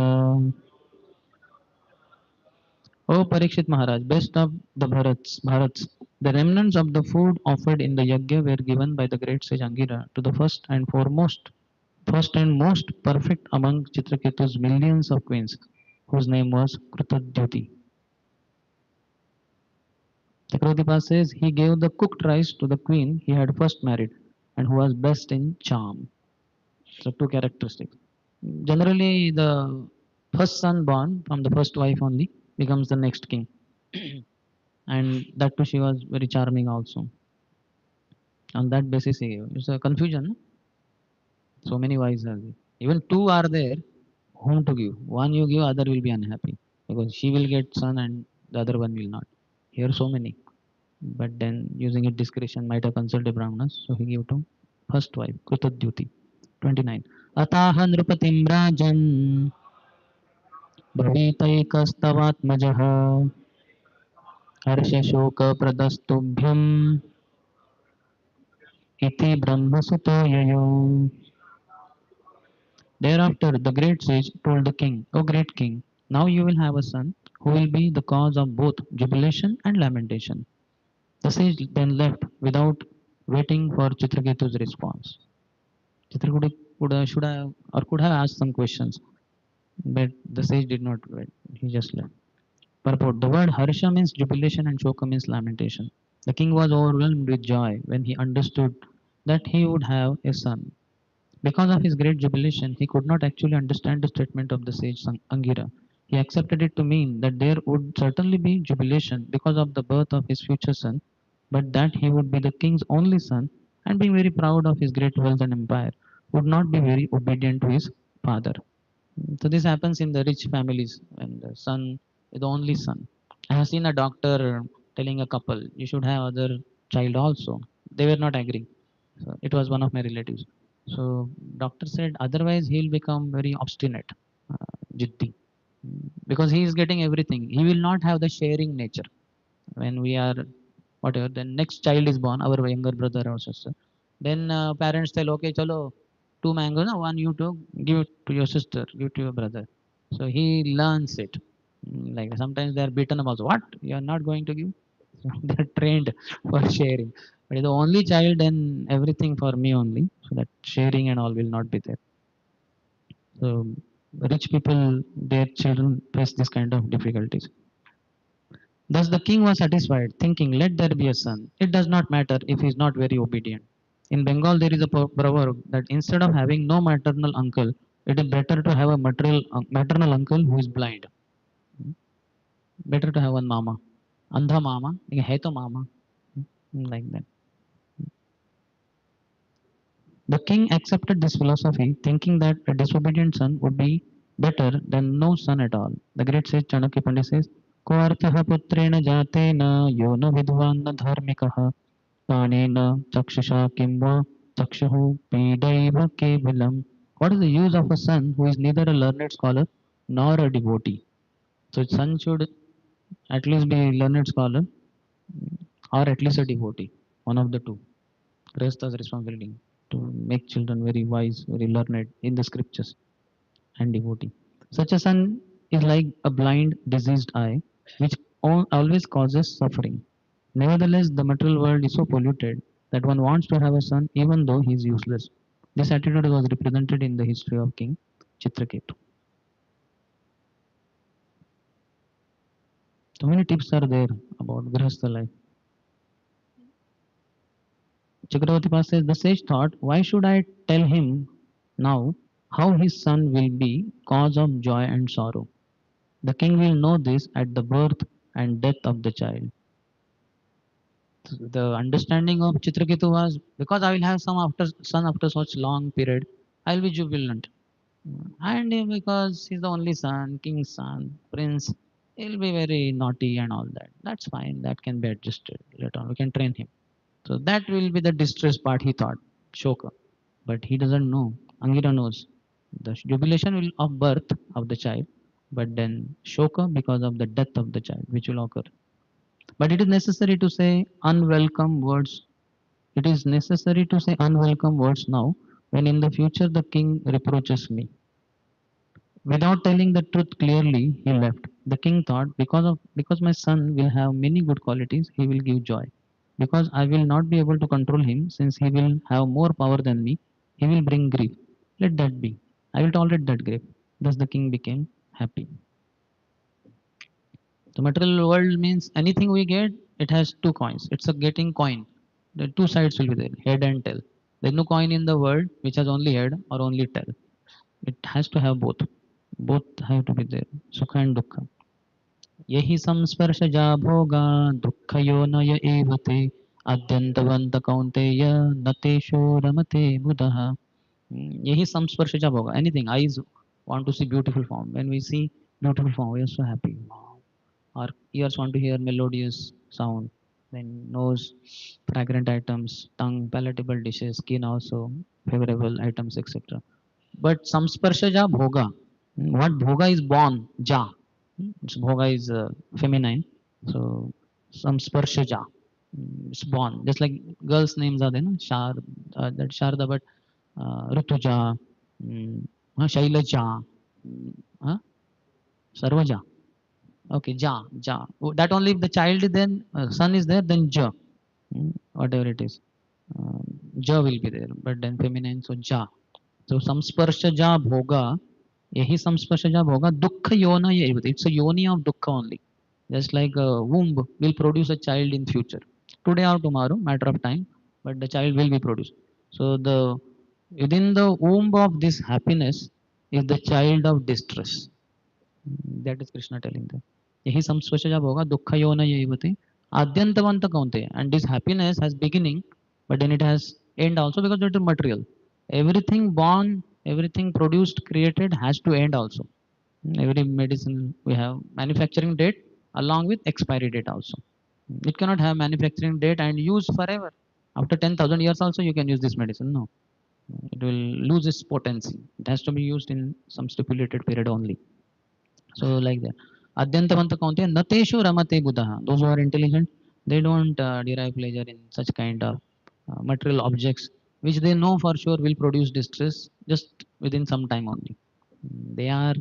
O Parikshit Maharaj, best of the Bharats, the remnants of the food offered in the yajna were given by the great sage Angira to the first and most perfect among Chitraketu's millions of queens, whose name was Krutadyuti. Chakravarti says he gave the cooked rice to the queen he had first married and who was best in charm. So two characteristics. Generally, the first son born from the first wife only becomes the next king, and that too she was very charming also. On that basis, it's a confusion. So many wives are there. Even two are there. Whom to give? One you give, other will be unhappy because she will get son and the other one will not. Here so many, but then using it discretion might have consulted brahmanas, so he gave to first wife Krutadyuti. 29. Ataha nrupatim rajan भवीतैकस्तवात्मजः हर्षशोकप्रदस्तुभ्यम् इति ब्रह्मसुतो ययौ. Thereafter the great sage told the king, O great king, now you will have a son who will be the cause of both jubilation and lamentation. The sage then left without waiting for Chitraketu's response. Chitraketu should have or could have asked some questions, but the sage did not wait. He just left. Purport. The word Harsha means jubilation and Shoka means lamentation. The king was overwhelmed with joy when he understood that he would have a son. Because of his great jubilation, he could not actually understand the statement of the sage Angira. He accepted it to mean that there would certainly be jubilation because of the birth of his future son, but that he would be the king's only son and being very proud of his great wealth and empire, would not be very obedient to his father. So this happens in the rich families when the son is the only son. I have seen a doctor telling a couple, you should have other child also. They were not agreeing. So it was one of my relatives. So doctor said otherwise he'll become very obstinate, jiddi, because he is getting everything. He will not have the sharing nature. When we are whatever, the next child is born, our younger brother or sister, then parents tell, okay, chalo, two mangoes, no, one you took, give it to your sister, give it to your brother. So he learns it. Like sometimes they are beaten up also. What? You are not going to give? So they are trained for sharing. But if the only child, then everything for me only. So that sharing and all will not be there. So rich people, their children face this kind of difficulties. Thus the king was satisfied, thinking, let there be a son. It does not matter if he is not very obedient. In Bengal, there is a proverb that instead of having no maternal uncle, it is better to have a maternal uncle who is blind. Better to have one mama. Andha mama, hai to mama. Like that. The king accepted this philosophy, thinking that a disobedient son would be better than no son at all. The great sage Chanakya Pandit says, Ko arthaha putrena jatena yo na vidvan na dharmikaha Kanena chakshusha kimva chakshuhu pidaiva kevalam. What is the use of a son who is neither a learned scholar nor a devotee? So son should at least be a learned scholar or at least a devotee, one of the two. Grihastha's responsibility to make children very wise, very learned in the scriptures and devotee. Such a son is like a blind, diseased eye, which always causes suffering. Nevertheless, the material world is so polluted that one wants to have a son even though he is useless. This attitude was represented in the history of King Chitraketu. So many tips are there about Grihastha life. Chakravarti says, the sage thought, why should I tell him now how his son will be cause of joy and sorrow? The king will know this at the birth and death of the child. The understanding of Chitraketu was because I will have some after son after such long period, I will be jubilant. And because he's the only son, king's son, prince, he'll be very naughty and all that. That's fine. That can be adjusted later on. We can train him. So that will be the distress part, he thought, Shoka. But he doesn't know. Angira knows. The jubilation will of birth of the child, but then Shoka because of the death of the child, which will occur. But it is necessary to say unwelcome words. It is necessary to say unwelcome words now, when in the future the king reproaches me. Without telling the truth clearly, he left. The king thought, because my son will have many good qualities, he will give joy. Because I will not be able to control him, since he will have more power than me, he will bring grief. Let that be. I will tolerate that grief. Thus the king became happy. The material world means anything we get, it has two coins. It's a getting coin. The two sides will be there, head and tail. There's no coin in the world which has only head or only tail. It has to have both. Both have to be there. Sukha and dukkha. Yehi samsparshaja bhoga dukkhayo evate adyantavanta kaunteya natesho ramate buddha. Yehi samsparshaja bhoga. Anything. Eyes want to see beautiful form. When we see beautiful form, we are so happy. Wow. Our ears want to hear melodious sound. Then nose, fragrant items, tongue, palatable dishes, skin also, favorable items, etc. But samsparshaja bhoga. What bhoga is born? Ja. So bhoga is feminine. So samsparshaja. It's born. Just like girls' names are there, no? That Sharda, but Rutuja, Shailaja, uh, Sarvaja. Okay, Ja, Ja. Oh, that only if the child is then, son is there, then Ja. Whatever it is. Uh, Ja will be there, but then feminine, so Ja. So samsparshaja bhoga, yahi samsparshaja bhoga, dukkha yona yevati. It's a yoni of dukkha only. Just like a womb will produce a child in future. Today or tomorrow, matter of time, but the child will be produced. So the within the womb of this happiness is the child of distress. That is Krishna telling them. Yahi samsparshaja bhoga, dukkha yona yevati. Adyantavanta kaunte. And this happiness has beginning, but then it has end also because it is material. Everything born, everything produced, created has to end also. Every medicine we have manufacturing date along with expiry date also. It cannot have manufacturing date and use forever. After 10,000 years also you can use this medicine. No, it will lose its potency. It has to be used in some stipulated period only. So like that. Adyantavanta kaunte nateshu ramate buddha. Those who are intelligent, they don't derive pleasure in such kind of material objects which they know for sure will produce distress just within some time only. They are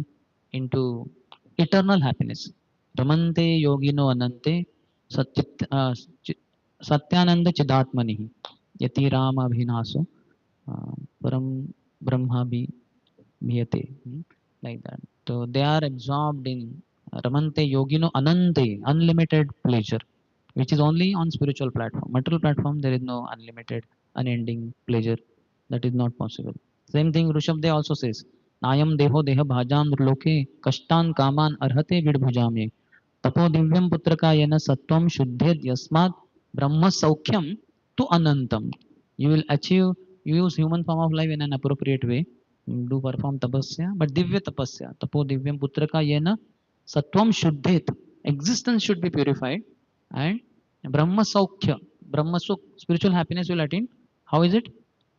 into eternal happiness. Ramante yogino anante satyat, satyananda chidatmani yati rama abhinaso param brahma bhiyate. Like that. So they are absorbed in ramante yogino anante, unlimited pleasure, which is only on spiritual platform. Material platform there is no unlimited, unending pleasure. That is not possible. Same thing Rishabdev also says, Nayam deho deha bhajan loke kashtan kaman arhate vidbhujame tapo divyam putraka yena sattvam shuddhed yasmat brahma saukhyam to anantam. You will achieve, you use human form of life in an appropriate way, do perform tapasya, but divya tapasya, tapo divyam putraka yena sattvam shuddhet, existence should be purified, and brahma saukhya, brahma sukh, spiritual happiness will attain. How is it?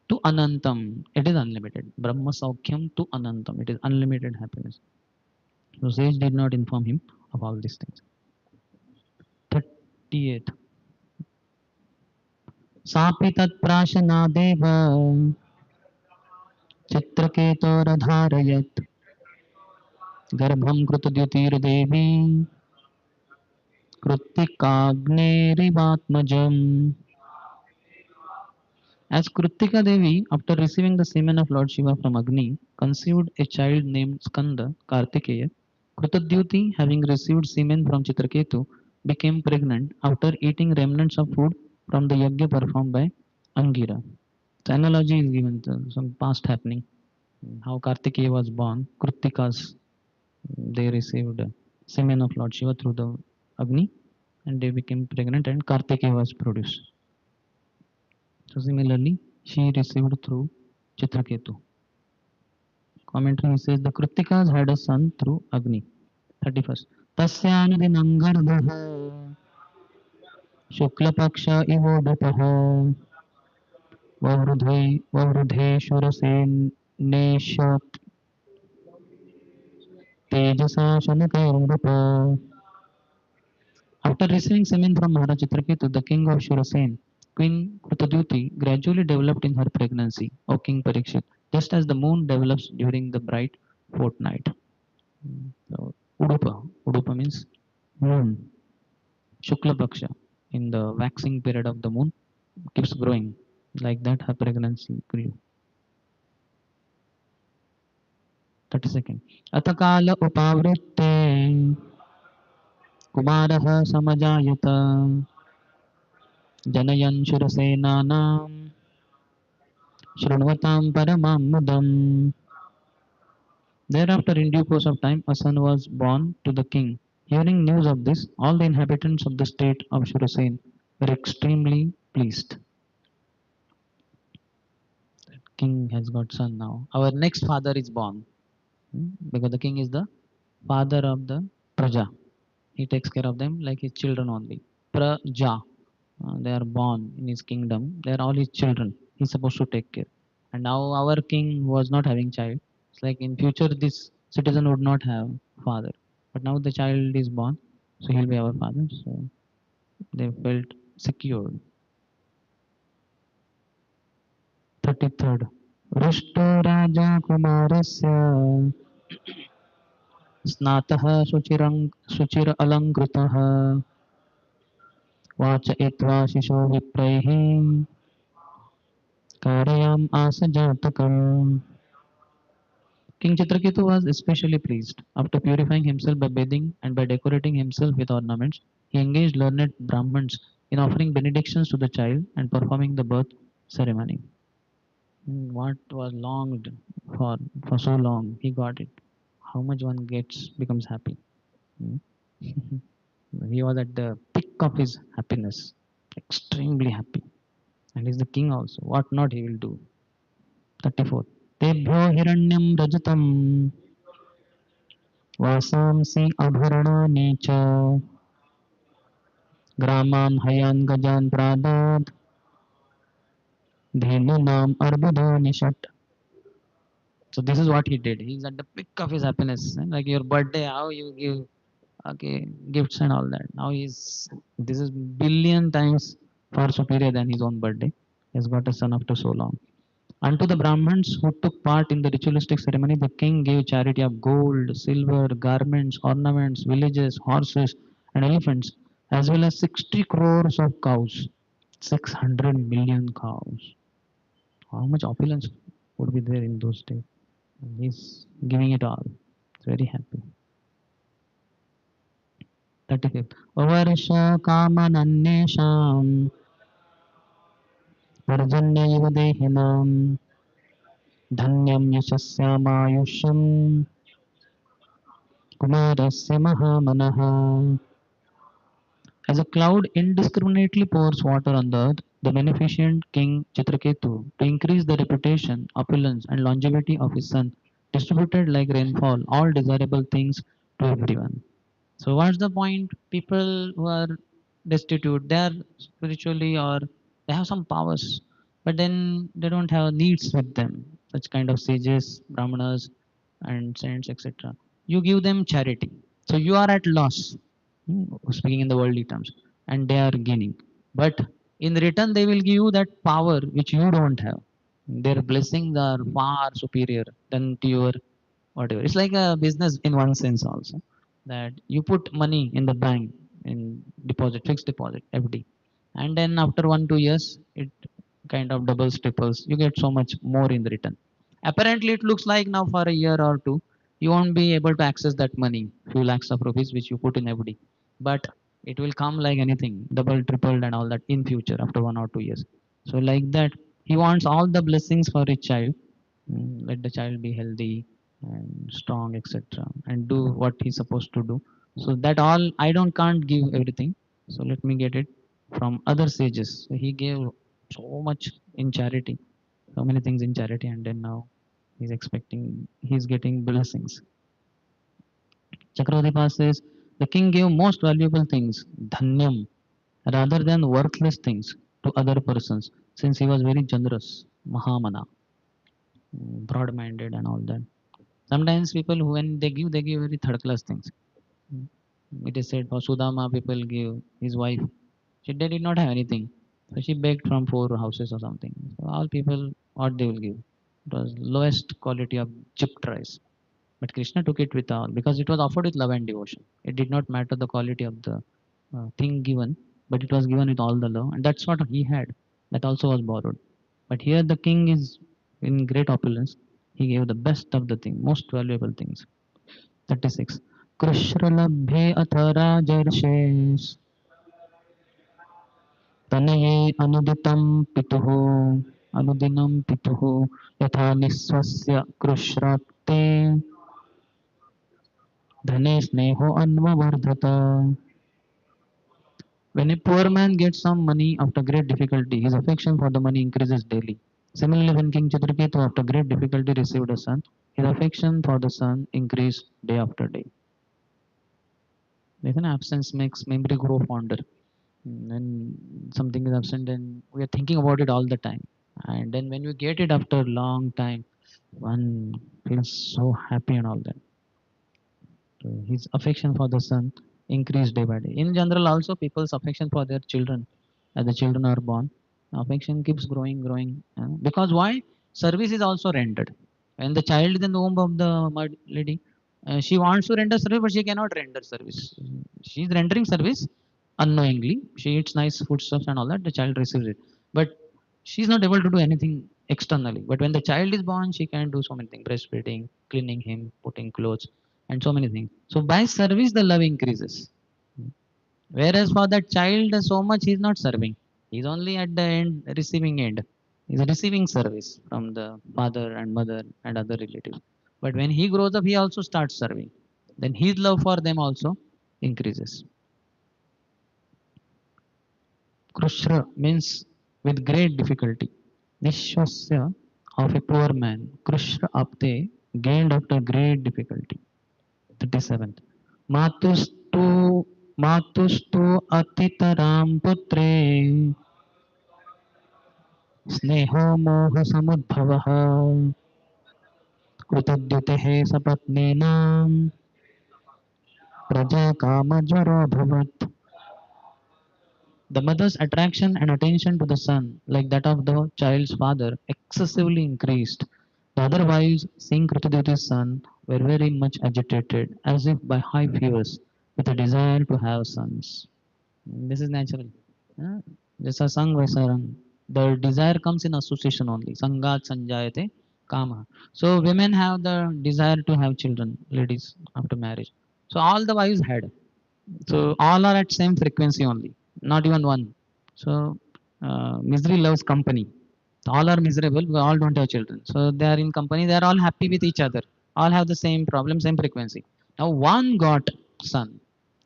To anantam, it is unlimited. Brahma saukhyam to anantam, it is unlimited happiness. So sage did not inform him of all these things. 38. सापि तत्प्राशनादेव चित्रकेतोरधारयत् गर्भं कृतद्युतिर्देवी कृत्तिकाग्नेरिवात्मजम्. As Krittika Devi, after receiving the semen of Lord Shiva from Agni, conceived a child named Skanda Kartikeya, Krutadyuti, having received semen from Chitraketu, became pregnant after eating remnants of food from the yajna performed by Angira. The analogy is given to some past happening. How Kartikeya was born, Krittikas, they received semen of Lord Shiva through the Agni and they became pregnant and Kartikeya was produced. So similarly, she received through Chitraketu. Commentary says the Krittikas had a son through Agni. 31st. Tasyanadinangardaha Shuklapaksha ivodataha Vavrude Shuraseneshat Tejasa Shanakairudapa. After receiving semen from Maharaj Chitraketu, the king of Shurasen, Queen Krutadyuti gradually developed in her pregnancy, O King Parikshit, just as the moon develops during the bright fortnight. So, Udupa means moon. Shukla Paksha, in the waxing period of the moon, keeps growing. Like that, her pregnancy grew. 32nd. Atakala upavritte Kumaraha samajayata Janayan Shurasenanam Shrunvatam paramam mudam. Thereafter, in due course of time, a son was born to the king. Hearing news of this, all the inhabitants of the state of Shurasen were extremely pleased. King has got son now. Our next father is born. Because the king is the father of the praja. He takes care of them like his children only. Praja. They are born in his kingdom. They are all his children. He's supposed to take care. And now our king was not having child. It's like in future this citizen would not have father. But now the child is born, so he'll be our father. So they felt secured. 33rd. Rushto Raja Kumarasya स्नातः शुचिर अलङ्कृतः वाचयित्वा शिशो विप्रैः कारयाम् us जातकम्. King Chitraketu was especially pleased. After purifying himself by bathing and by decorating himself with ornaments, he engaged learned Brahmins in offering benedictions to the child and performing the birth ceremony. What was longed for so long, he got it. How much one gets becomes happy. Hmm? He was at the peak of his happiness, extremely happy. And he's the king also. What not he will do. 34. Tebhyo hiranyam rajatam vasamsi abharanani cha Graman Hayan Gajan Pradad Dhenunam Arbudo Nishat. So this is what he did. He's at the peak of his happiness. Like your birthday, how you give gifts and all that. Now this is billion times far superior than his own birthday. He has got a son after so long. Unto the Brahmins who took part in the ritualistic ceremony, the king gave charity of gold, silver, garments, ornaments, villages, horses, and elephants, as well as 60 crores of cows. 600 million cows. How much opulence would be there in those days? He's giving it all. He's very happy. 35th. Varsha kamanannesham parjanyaiva dehinam dhanyam yashasyamayusham kumarasya mahamanaha. As a cloud indiscriminately pours water on the earth, the beneficent king Chitraketu, to increase the reputation, opulence, and longevity of his son, distributed like rainfall all desirable things to everyone. So, what's the point? People who are destitute, they are spiritually or they have some powers, but then they don't have needs with them. Such kind of sages, brahmanas, and saints, etc. You give them charity. So, you are at loss, speaking in the worldly terms, and they are gaining. But in return, they will give you that power which you don't have. Their blessings are far superior than to your whatever. It's like a business in one sense also, that you put money in the bank in deposit, fixed deposit, FD, and then after 1 2 years it kind of doubles, triples. You get so much more in the return. Apparently, it looks like now for a year or two you won't be able to access that money, few lakhs of rupees which you put in FD, but it will come like anything, double, tripled, and all that in future after 1 or 2 years. So like that, he wants all the blessings for his child. Let the child be healthy and strong, etc., and do what he's supposed to do. So that all I don't can't give everything, so let me get it from other sages. So he gave so much in charity, so many things in charity, and then now he's getting blessings. Chakravarti says the king gave most valuable things, dhanyam, rather than worthless things, to other persons, since he was very generous, mahamana, broad-minded, and all that. Sometimes people, who when they give very third class things. Mm. It is said for Sudama, people give his wife. They did not have anything. So she begged from 4 houses or something. So all people, what they will give? It was lowest quality of chipped rice. But Krishna took it with all because it was offered with love and devotion. It did not matter the quality of the thing given, but it was given with all the love, and that's what he had. That also was borrowed. But here the king is in great opulence. He gave the best of the thing, most valuable things. 36. कृश्रलभ्ये अथ राजर्षेस् तनये अनुदितं पितुः अनुदिनं पितुः यथा निःस्वस्य कृश्रात्ते धने स्नेहो अन्ववर्धत. When a poor man gets some money after great difficulty, his affection for the money increases daily. Similarly, when King Chitraketu after great difficulty received a son, his affection for the son increased day after day. Even absence makes memory grow fonder. When something is absent, then we are thinking about it all the time. And then when you get it after a long time, one feels so happy and all that. So his affection for the son increased day by day. In general, also people's affection for their children, as the children are born, affection keeps growing, growing. Because why? Service is also rendered. When the child is in the womb of the lady, she wants to render service, but she cannot render service. She is rendering service unknowingly. She eats nice foodstuffs and all that. The child receives it, but she is not able to do anything externally. But when the child is born, she can do so many things: breastfeeding, cleaning him, putting clothes, and so many things. So by service, the love increases. Whereas for that child, so much he is not serving. He is only at the end, receiving end. He is receiving service from the father and mother and other relatives. But when he grows up, he also starts serving. Then his love for them also increases. Krushra means with great difficulty. Nishwasya of a poor man. Krushra apte gained after great difficulty. 37th. Matustu मातुस्तु अतितरां पुत्रे स्नेहो मोहसमुद्भवः कृतद्युतेः सपत्नीनां प्रजाकामज्वरोऽभवत्. The mother's attraction and attention to the son, like that of the child's father, excessively increased. The other wives, seeing Kritadyuti's son, were very much agitated, as if by high fevers, with a desire to have sons. This is natural. Uh, Just a sang Vaisarang. The desire comes in association only. Sangat sanjayate kama. So women have the desire to have children, ladies, after marriage. So all the wives had. So all are at same frequency only, not even one. So misery loves company. All are miserable. We all don't have children. So they are in company. They are all happy with each other. All have the same problem, same frequency. Now one got son,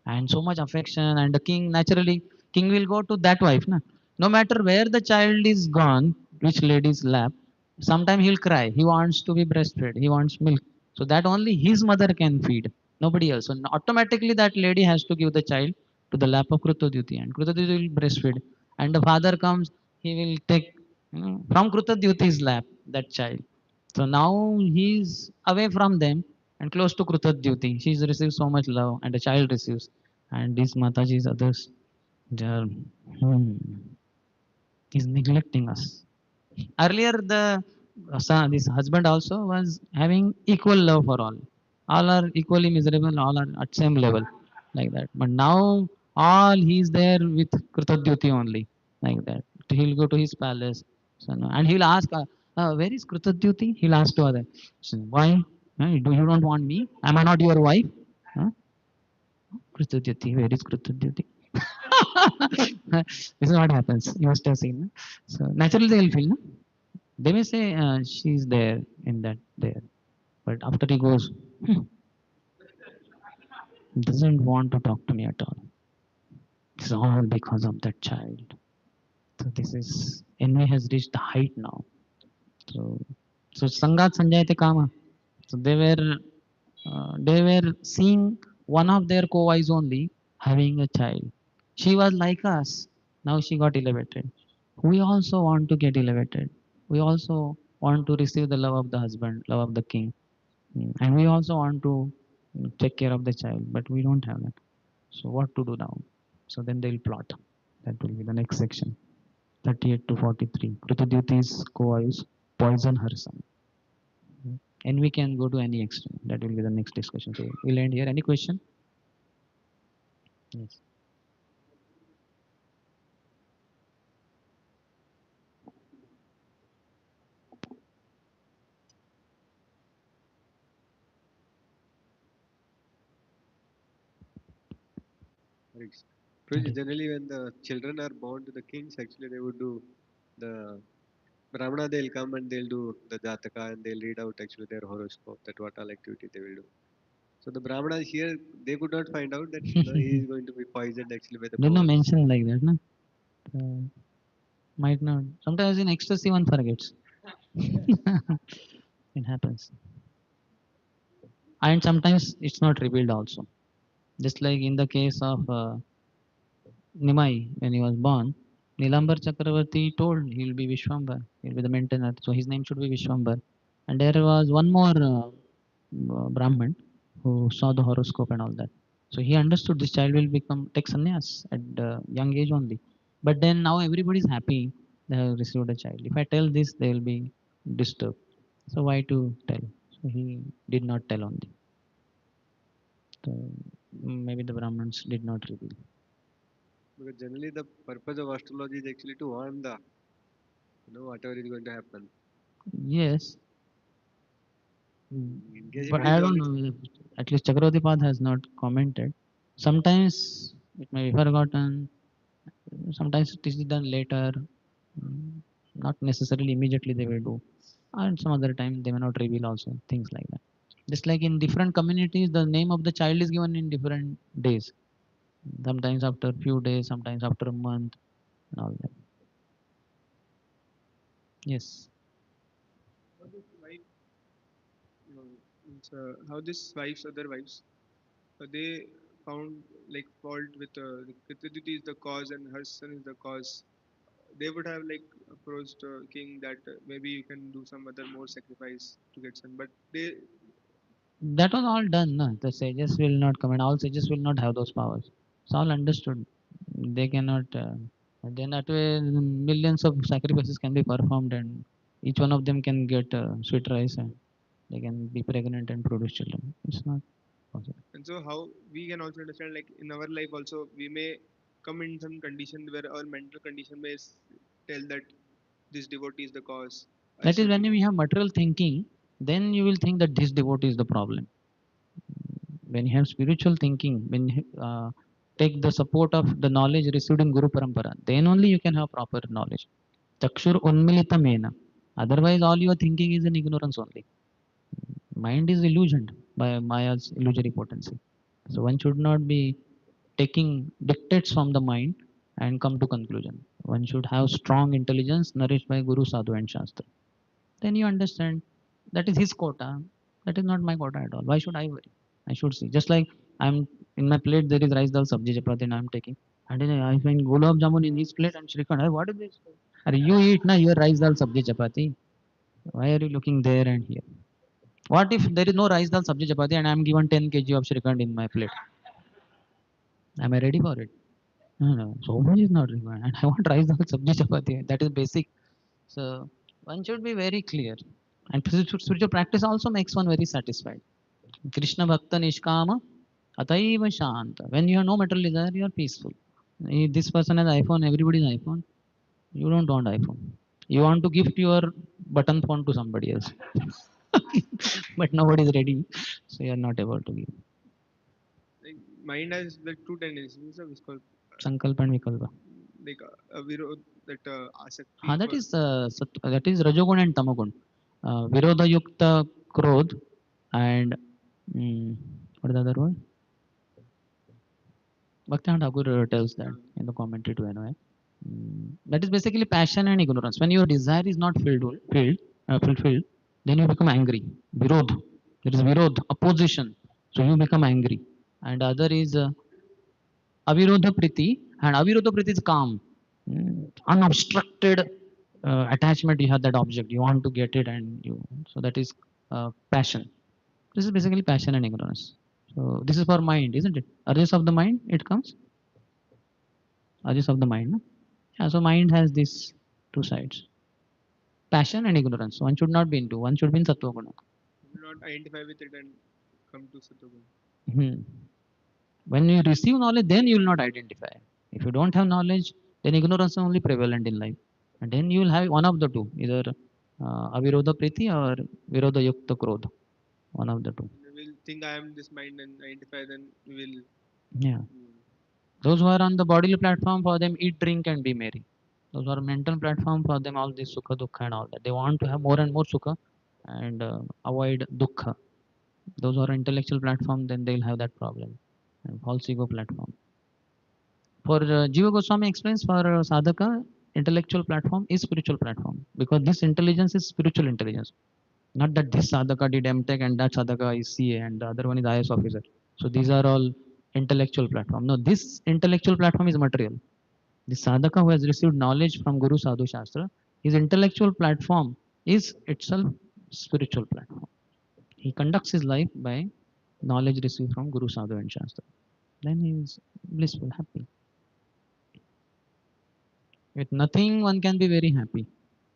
and so much affection, and the king naturally king will go to that wife. Na? No matter where the child is gone, which lady's lap, sometime he'll cry. He wants to be breastfed. He wants milk. So that only his mother can feed, nobody else. So automatically that lady has to give the child to the lap of Krutadyuti, and Krutadyuti will breastfeed. And the father comes, he will take from Krutadyuti's lap that child. So now he's away from them and close to Krutadyuti. She's received so much love, and the child receives. And these Mataji's others, they are, is neglecting us. Earlier, the this husband also was having equal love for all. All are equally miserable. All are at same level, like that. But now, all he's there with Krutadyuti only, like that. He'll go to his palace, so, no, and he'll ask, "Where is Krutadyuti?" He'll ask to other. So, why? Do you don't want me? Am I not your wife? Huh? Krutadyuti, where is Krutadyuti? This is what happens. You must have seen. No? So naturally they'll feel. No? They may say she's there in that there, but after he goes, doesn't want to talk to me at all. It's all because of that child. So this is envy has reached the height now. So so Sangat Sanjayate Kama. So they were seeing one of their co-wives only having a child. She was like us. Now she got elevated. We also want to get elevated. We also want to receive the love of the husband, love of the king. And we also want to take care of the child, but we don't have that. So what to do now? So then they'll plot. That will be the next section. 38 to 43. Krutadyuti's co-wives poison her son. And we can go to any extreme. That will be the next discussion. So we'll end here. Any question? Yes. Right. Prabhuji, Okay. generally when the children are born to the kings, actually they would do the Brahmana, they'll come and they'll do the Jataka and they'll read out actually their horoscope, that what all activity they will do. So the Brahmanas here, they could not find out that he is going to be poisoned actually by the Do not gods. mention like that, no? Might not. Sometimes in ecstasy one forgets. It happens. And sometimes it's not revealed also. Just like in the case of Nimai, when he was born, Nilambar Chakravarti told he'll be Vishwambar, he'll be the maintainer, so his name should be Vishwambar. And there was one more Brahmin who saw the horoscope and all that. So he understood this child will become take sannyas at young age only. But then now everybody is happy they have received a child. If I tell this, they will be disturbed. So why to tell? So he did not tell only. So maybe the Brahmins did not reveal. Because generally the purpose of astrology is actually to warn the, whatever is going to happen. Yes, In case if but it I is don't only, know. At least Chakravartipad has not commented. Sometimes it may be forgotten. Sometimes it is done later. Mm, Not necessarily immediately they will do. And some other time they may not reveal also. Things like that. Just like in different communities, the name of the child is given in different days. Sometimes after a few days, sometimes after a month, and all that. Yes. How this wife, means, how this wives, other wives, they found like fault with Ketaditi is the cause and her son is the cause, they would have like approached king that maybe you can do some other more sacrifice to get son, but they That was all done. No? The sages will not come, and all sages will not have those powers. It's all understood. They cannot. Then that way, millions of sacrifices can be performed, and each one of them can get sweet rice, and they can be pregnant and produce children. It's not possible. and so how we can also understand like in our life also we may come in some condition where our mental condition may tell that this devotee is the cause. I That is should when we have material thinking, then you will think that this devotee is the problem. When you have spiritual thinking, when you take the support of the knowledge received in Guru Parampara, then only you can have proper knowledge. Chakshur unmilitamena. Otherwise, all your thinking is in ignorance only. Mind is illusioned by Maya's illusory potency. So one should not be taking dictates from the mind and come to conclusion. One should have strong intelligence nourished by Guru, Sadhu and Shastra. Then you understand that is his quota. That is not my quota at all. Why should I worry? I should see. Just like I'm in my plate, there is rice dal sabji chapati and I'm taking. And then I find gulab jamun in his plate and Srikhand. Hey, what is this? Are you eat na your rice dal sabji chapati? Why are you looking there and here? What if there is no rice dal sabji chapati and I'm given 10 kg of Srikhand in my plate? Am I ready for it? No, no. So much is not required. And I want rice dal sabji chapati. That is basic. So one should be very clear. And spiritual practice also makes one very satisfied. Krishna Bhakta Nishkama Ataiva Shanta. When you have no material desire, you are peaceful. If this person has iPhone, everybody has iPhone. You don't want iPhone. You want to gift your button phone to somebody else. But nobody is ready, so you are not able to give. like mind has like two tendencies which called Sankalpa and Vikalpa. like that asakti Ah, for that is Rajogun and Tamagun. Virodha Yukta Krodh and what is the other word? Bhakti Thakur tells that in the commentary to NOI. That is basically passion and ignorance. When your desire is not fulfilled, then you become angry. Virod. There is virod, opposition. So you become angry. And other is avirodha priti, and avirodha priti is calm. Unobstructed attachment. You have that object. You want to get it, and you. So that is passion. This is basically passion and ignorance. So this is for mind, isn't it? Urges of the mind. It comes. Urges of the mind. No? Yeah, so mind has these two sides, passion and ignorance. One should not be into, one should be in sattva guna. not identify with it and come to Sattvagun. Hmm. When you receive knowledge, then you will not identify. If you don't have knowledge, then ignorance is only prevalent in life. And then you will have one of the two, either avirodha priti or virodha yukta krodha, one of the two. We will think I am this mind and identify, then we will. Yeah. Those who are on the bodily platform, for them eat, drink and be merry. Those who are mental platform, for them all this sukha, dukkha and all that. They want to have more and more sukha and avoid dukkha. Those who are intellectual platform, then they'll have that problem. And false ego platform. For Jiva Goswami explains, for sadhaka, intellectual platform is spiritual platform, because this intelligence is spiritual intelligence. Not that this sadhaka did MTech and that sadhaka is CA and the other one is IS officer. So these are all intellectual platform. No, this intellectual platform is material. The sadhaka who has received knowledge from Guru Sadhu Shastra, his intellectual platform is itself spiritual platform. He conducts his life by knowledge received from Guru Sadhu and Shastra. Then he is blissful, happy. With nothing, one can be very happy,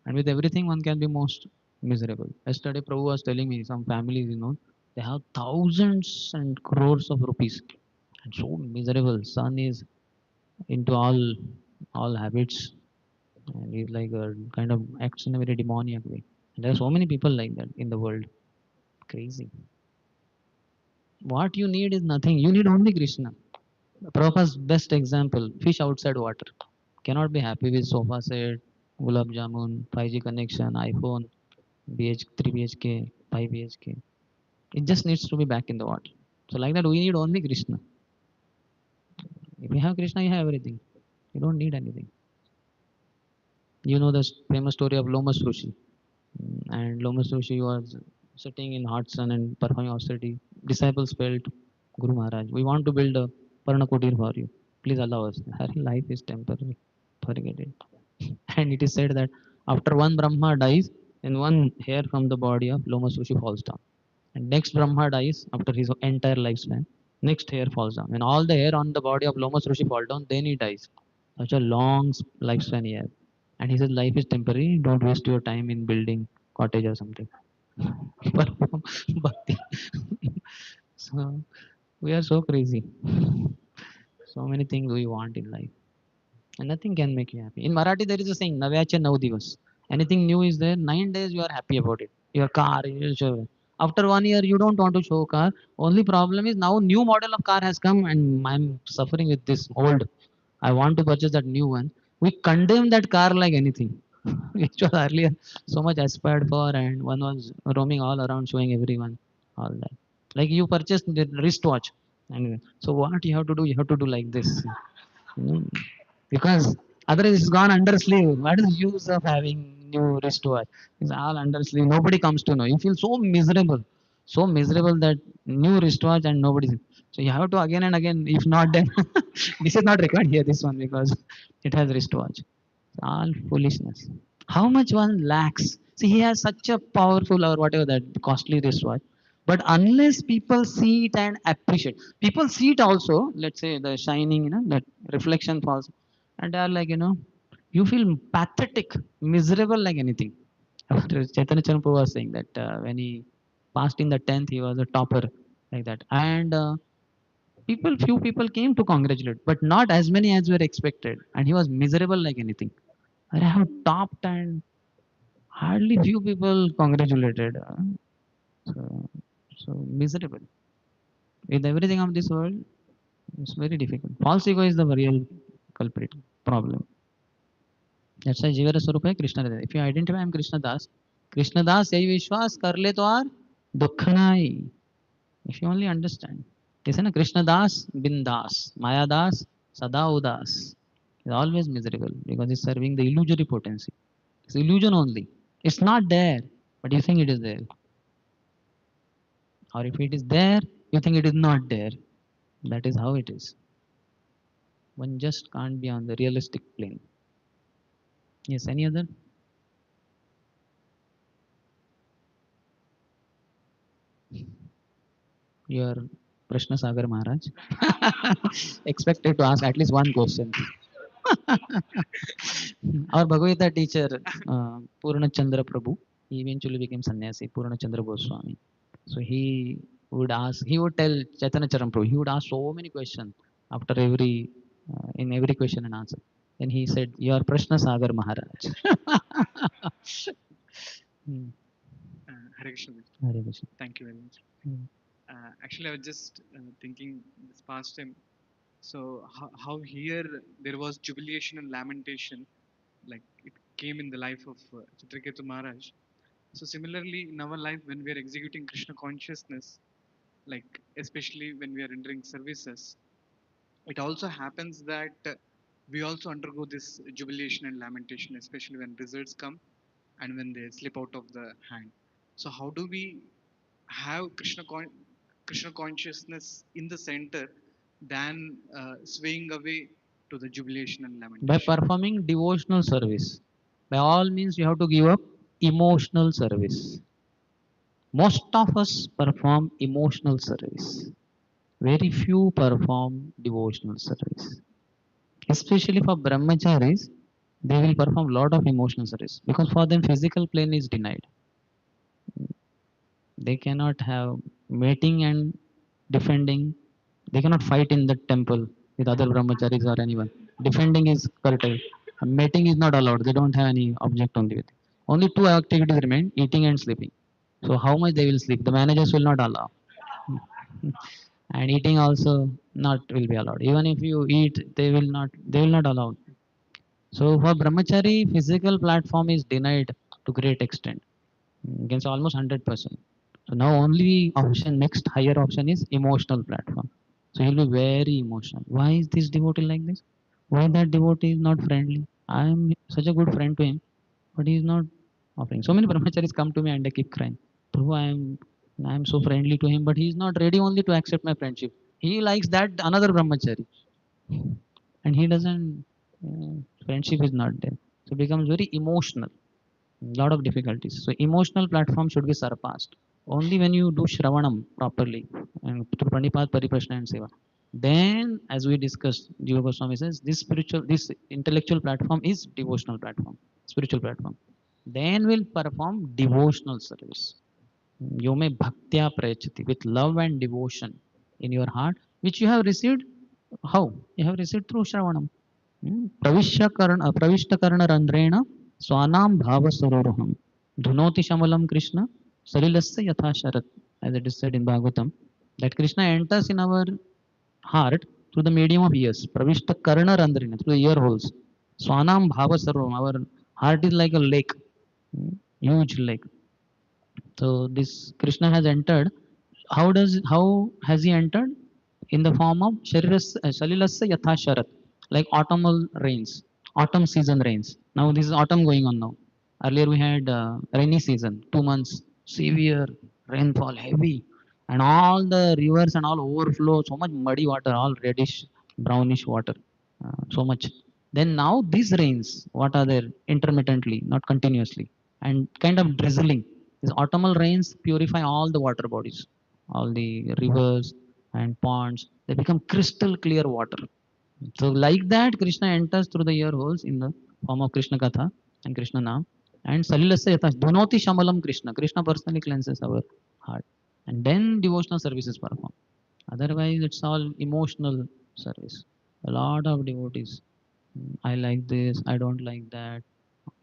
and with everything, one can be most miserable. Yesterday, Prabhu was telling me some families, they have thousands and crores of rupees, and so miserable. Son is into all habits, and he's like a kind of acts in a very demoniac way. And there are so many people like that in the world. Crazy. What you need is nothing. You need only Krishna. Prabhupada's best example: fish outside water. Cannot be happy with sofa set, gulab jamun, 5G connection, iPhone, BH, 3 BHK, 5 BHK. It just needs to be back in the water. So like that, we need only Krishna. If you have Krishna, you have everything. You don't need anything. You know the famous story of Lomas Rishi. And Lomas Rishi was sitting in hot sun and performing austerity. Disciples felt Guru Maharaj, we want to build a Parnakutir for you. Please allow us. Her life is temporary. Forget it. And it is said that after one Brahma dies, then one hair from the body of Lomas Rishi falls down. And next Brahma dies after his entire lifespan. Next hair falls down. When all the hair on the body of Lomas Rishi fall down, then he dies. Such a long lifespan he has. And he says life is temporary. Don't waste your time in building cottage or something. Perform bhakti. So we are so crazy. So many things we want in life. And nothing can make you happy. In Marathi, there is a saying, Navyache Nau Divas. Anything new is there, 9 days you are happy about it. Your car, you show. After 1 year, you don't want to show car. Only problem is now new model of car has come and I'm suffering with this old. I want to purchase that new one. We condemn that car like anything, which was earlier so much aspired for, and one was roaming all around showing everyone all that. Like you purchased the wristwatch, and so what you have to do? You have to do like this. Mm. Because otherwise it's gone under sleeve. What is the use of having new wristwatch? It's all under sleeve. Nobody comes to know. You feel so miserable that new wristwatch and nobody. So you have to again and again. If not, then this is not required here. This one because it has wristwatch. It's all foolishness. How much one lacks? See, he has such a powerful or whatever that costly wristwatch. But unless people see it and appreciate, people see it also. Let's say the shining, that reflection falls, and they are like, you feel pathetic, miserable like anything. Chaitanya Charampur was saying that when he passed in the 10th, he was a topper like that, and few people came to congratulate, but not as many as were expected, and he was miserable like anything. I have topped and hardly few people congratulated. So, so miserable. With everything of this world, it's very difficult. False ego is the real culprit problem. That's why Jivara Swarupa hai Krishna Hriday. If you identify I am Krishna Das, Krishna Das yahi vishwas kar le to aar dukh nahi. If you only understand. Listen, na Krishna Das, Bindas, Maya Das, Sada Udas. Is always miserable because he's serving the illusory potency. It's illusion only. It's not there, but you think it is there. Or if it is there, you think it is not there. That is how it is. One just can't be on the realistic plane. Yes, any other? Your Prashna Sagar Maharaj expected to ask at least one question. Our Bhagavad teacher, Purna Chandra Prabhu, he eventually became sannyasi, Purna Chandra Goswami. So he would tell Chaitanya Charan Prabhu, he would ask so many questions after in every question and answer. Then he said, "You are Prashna Sagar Maharaj." Hmm. Hare Krishna. Hare Krishna. Thank you very much. Hmm. Actually, I was just thinking this past time. So how here there was jubilation and lamentation, like it came in the life of Chitraketu Maharaj. So similarly, in our life, when we are executing Krishna consciousness, like especially when we are entering services, it also happens that we also undergo this jubilation and lamentation, especially when results come and when they slip out of the hand. So how do we have Krishna consciousness in the center than swaying away to the jubilation and By lamentation? performing devotional service, by all means, you have to give up emotional service. Most of us perform emotional service. Very few perform devotional service. Especially for brahmacharis, they will perform lot of emotional service because for them physical plane is denied. They cannot have mating and defending. They cannot fight in the temple with other brahmacharis or anyone. Defending is curtailed. Mating is not allowed. They don't have any object only with. Only two activities remain: eating and sleeping. So how much they will sleep? The managers will not allow. And eating also not will be allowed. Even if you eat, they will not allow. So for brahmachari, physical platform is denied to great extent. You can say almost 100%. So now only option, next higher option is emotional platform. So he'll be very emotional. Why is this devotee like this? Why that devotee is not friendly? I am such a good friend to him, but he is not offering. So many brahmacharis come to me and they keep crying. Prabhu, I am so friendly to him, but he is not ready only to accept my friendship. He likes that another brahmachari, and he doesn't. Friendship is not there, so it becomes very emotional. Lot of difficulties. So emotional platform should be surpassed. Only when you do Shravanam properly and through Pranipad, Pariprashna and Seva. Then, as we discussed, Jiva Goswami says, this intellectual platform is devotional platform, spiritual platform. Then we'll perform devotional service. Yome bhaktya prayachati, with love and devotion in your heart, which you have received. How? You have received through Shravanam. प्रविष्टकर्णरन्ध्रेण स्वानां भावसरोरुहं धुनोति शमलं Krishna सलिलस्य यथा Sharat. As it is said in Bhagvatam, that Krishna enters in our heart through the medium of ears. Pravishta karna randrina, through the ear holes. Swanam bhava sarvam, our heart is like a lake, huge lake. So this Krishna has entered. How has he entered? In the form of Shalilasya Yatha Sharat, like autumnal rains, autumn season rains. Now this is autumn going on now. Earlier we had rainy season, 2 months, severe rainfall, heavy, and all the rivers and all overflow, so much muddy water, all reddish, brownish water, so much. Then now these rains, what are there? Intermittently, not continuously, and kind of drizzling. These autumnal rains purify all the water bodies, all the rivers and ponds. They become crystal clear water. So like that, Krishna enters through the ear holes in the form of Krishna Katha and Krishna Nam. And Salilasya Yatha, Dhunoti Shamalam Krishna. Krishna personally cleanses our heart. And then devotional service is performed. Otherwise, it's all emotional service. A lot of devotees. I like this, I don't like that.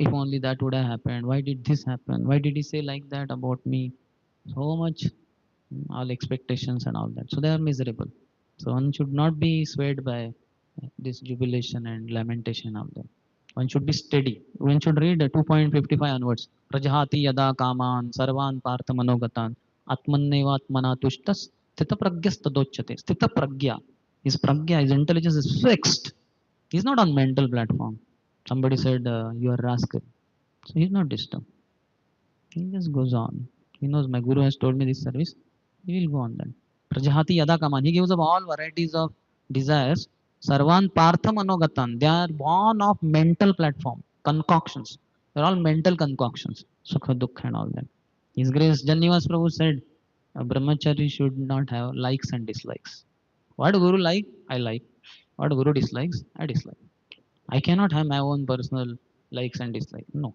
If only that would have happened. Why did this happen? Why did he say like that about me? So much, all expectations and all that. So they are miserable. So one should not be swayed by this jubilation and lamentation of them. One should be steady. One should read 2.55 onwards. Prajahati yada kaman sarvan partha manogatan atmannevatmana tushtas sthita pragyas tadochyate. Sthita pragya. His pragya, his intelligence is fixed. He's not on mental platform. Somebody said, you are rascal. So he's not disturbed. He just goes on. He knows my guru has told me this service. He will go on then. Prajahati yada kaman. He gives up all varieties of desires. Sarvan partha manogatan. They are born of mental platform. Concoctions. They're all mental concoctions. Sukha, dukkha and all that. His Grace Janivas Prabhu said, a brahmachari should not have likes and dislikes. What Guru like, I like. What Guru dislikes, I dislike. I cannot have my own personal likes and dislikes. No.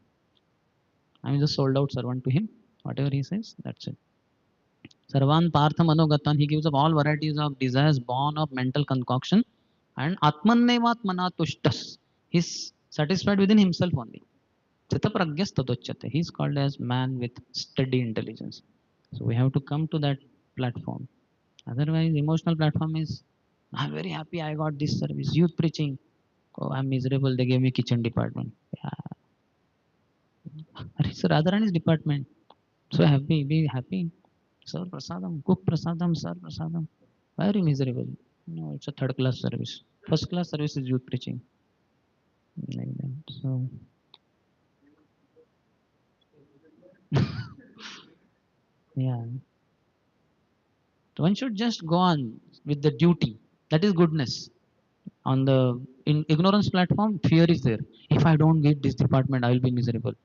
I'm just sold out servant to him. Whatever he says, that's it. Sarvan Partha Manogatan, he gives up all varieties of desires born of mental concoction. And Atmannevat Manatushtas, he's satisfied within himself only. Chita Pragyas Tadochyate, he's called as man with steady intelligence. So we have to come to that platform. Otherwise, emotional platform is, I'm very happy I got this service. Youth preaching. Oh, I'm miserable. They gave me kitchen department. Yeah. It's Radharani's department. So happy, be happy. Sir Prasadam, cook Prasadam, Sir Prasadam. Very miserable. No, it's a third class service. First class service is youth preaching. Like that. So, yeah. One should just go on with the duty. That is goodness. On the in ignorance platform, fear is there. If I don't get this department, I will be miserable.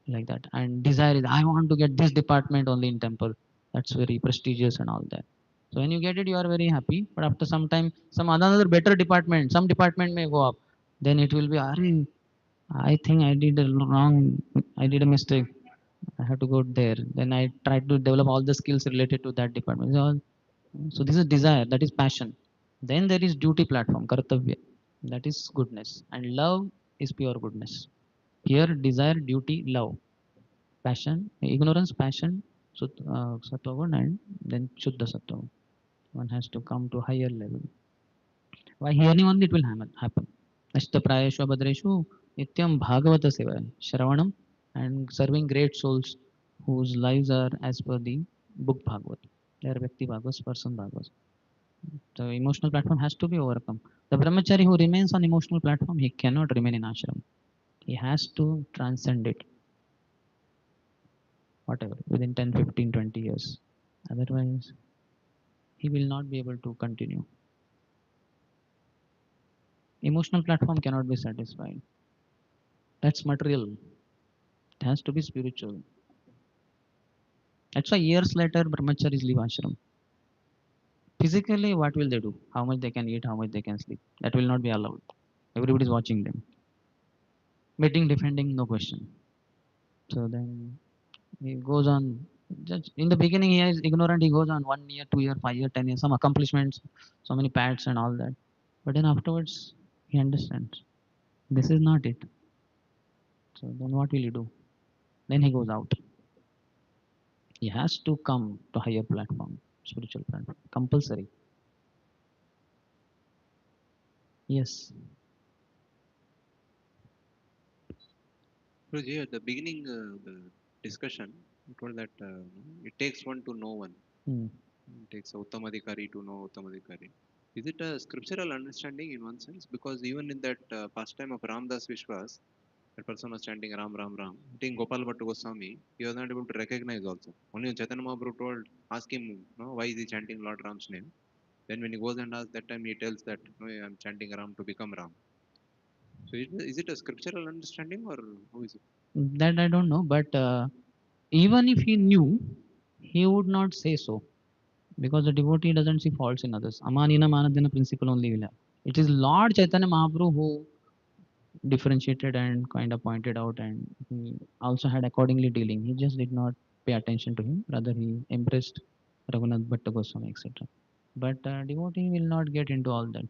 Like that. And desire is, I want to get this department only in temple. That's very prestigious and all that. So when you get it, you are very happy. But after some time, some another better department, some department may go up. Then it will be, I think I did a wrong, I did a mistake. I have to go there. Then I try to develop all the skills related to that department. So this is desire, that is passion. Then there is duty platform, kartavya. That is goodness. And love is pure goodness. Here, desire, duty, love, passion, ignorance, passion, sattva and then shuddha sattva. One has to come to higher level. By hearing only it will happen. Ashtaprayeshu abhadreshu nityam bhagavata seva. Shravanam and serving great souls whose lives are as per the book Bhagavat. They are Vyakti Bhagavats, person Bhagavats. The emotional platform has to be overcome. The brahmachari who remains on emotional platform, he cannot remain in ashram. He has to transcend it, whatever, within 10, 15, 20 years. Otherwise, he will not be able to continue. Emotional platform cannot be satisfied. That's material. It has to be spiritual. That's why years later brahmacharis leave ashram. Physically, what will they do? How much they can eat, how much they can sleep. That will not be allowed. Everybody is watching them. Meeting, defending, no question. So then he goes on. Just in the beginning, he is ignorant. He goes on 1 year, 2 year, 5 year, 10 years, some accomplishments, so many pats and all that. But then afterwards, he understands this is not it. So then what will he do? Then he goes out. He has to come to higher platform, spiritual platform, compulsory. Yes. Prabhuji, at the beginning, the discussion, you told that it takes one to know one. Hmm. It takes Uttamadhikari to know Uttamadhikari. Is it a scriptural understanding in one sense? Because even in that pastime of Ramdas Vishwas, that person was chanting Ram, Ram, Ram. I think Gopal Bhattu Goswami, he was not able to recognize also. Only when Chaitanya Mahaprabhu told, ask him, no, why is he chanting Lord Ram's name? Then when he goes and asks, that time he tells that, no, I am chanting Ram to become Ram. So is it a scriptural understanding or how is it? That I don't know, but even if he knew, he would not say so because the devotee doesn't see faults in others. Amanina Manadina principle only will have. It is Lord Chaitanya Mahaprabhu who differentiated and kind of pointed out, and he also had accordingly dealing. He just did not pay attention to him, rather, he embraced Raghunath Bhatta Goswami, etc. But devotee will not get into all that.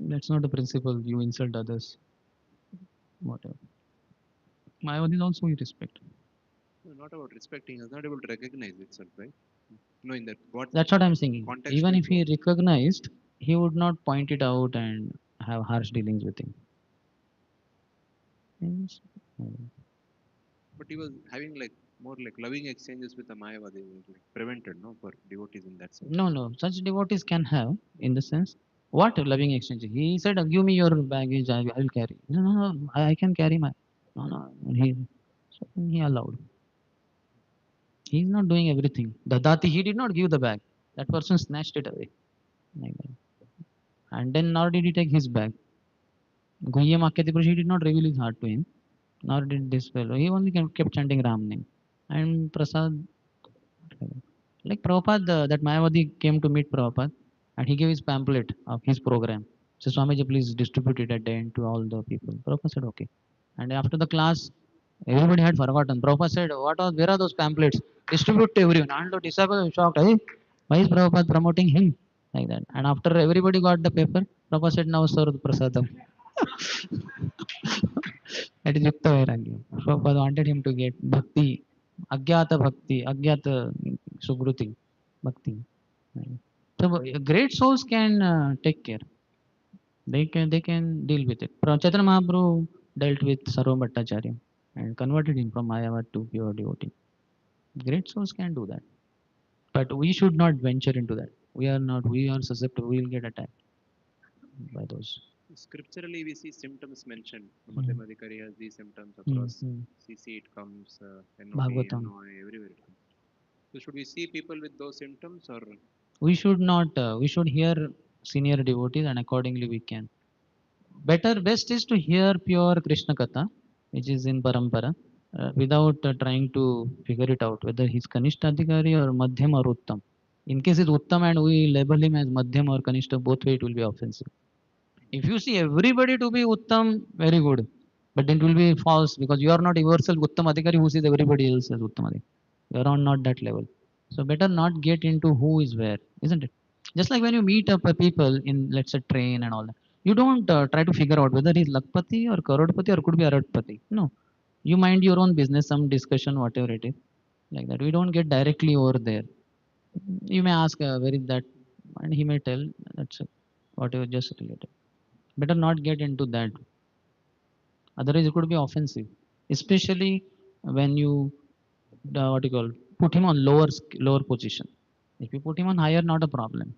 That's not the principle. You insult others, whatever. Mayavadi is also you respect. No, not about respecting, he was not able to recognize itself, right? No, in that what That's what I'm saying. context Even will if he show. recognized, he would not point it out and have harsh dealings with him. Yes. But he was having like more like loving exchanges with the Mayavadi, like prevented, no, for devotees in that sense. No, no. Such devotees can have, in the sense, what loving exchange? He said, "Give me your baggage. I will carry." No, no, no. I can carry my. No, no. So he allowed. He's not doing everything. Dadati, he did not give the bag. That person snatched it away. Like that. And then nor did he take his bag. Guhyam Akyati, he did not reveal his heart to him. Nor did this fellow. He only kept chanting Ram name. And Prasad, like Prabhupada, that Mayavadi came to meet Prabhupada and he gave his pamphlet of his program. So Swamiji, please distribute it at the end to all the people. Prabhupada said, okay. And after the class, everybody had forgotten. Prabhupada said, where are those pamphlets? Distribute to everyone. And the disciples were shocked. Hey, why is Prabhupada promoting him? Like that. And after everybody got the paper, Prabhupada said, now serve the prasadam. That is Yukta Vairagya. Prabhupada wanted him to get bhakti, agyata sugruti, bhakti. Right. So great souls can take care. They can deal with it. Chaitanya Mahaprabhu dealt with Sarva Bhattacharya and converted him from Mayavad to pure devotee. Great souls can do that. But we should not venture into that. We are not, we are susceptible, we will get attacked by those. Scripturally, we see symptoms mentioned. The Hmm. Madhyamadhikari has these symptoms Hmm. across Hmm. CC, it comes, NOD, Bhagavatam. NOI, everywhere it comes. So, should we see people with those symptoms or We should not, we should hear senior devotees and accordingly we can. Better, best is to hear pure Krishna Katha, which is in Parampara, without trying to figure it out, whether he's Kanishtadhikari or Madhyam or Uttam. In case it's Uttam and we label him as Madhyam or Kanishta, both way it will be offensive. If you see everybody to be Uttam, very good. But then it will be false because you are not yourself Uttam Adhikari who sees everybody else as Uttam Adhikari. You are on not that level. So better not get into who is where, isn't it? Just like when you meet up people in, let's say, train and all that, you don't try to figure out whether he's Lakpati or Karodpati or could be Aradpati. No. You mind your own business, some discussion, whatever it is, like that. We don't get directly over there. You may ask, where is that? And he may tell, that's it, whatever, just related. Better not get into that. Otherwise, it could be offensive, especially when you what you call put him on lower position. If you put him on higher, not a problem.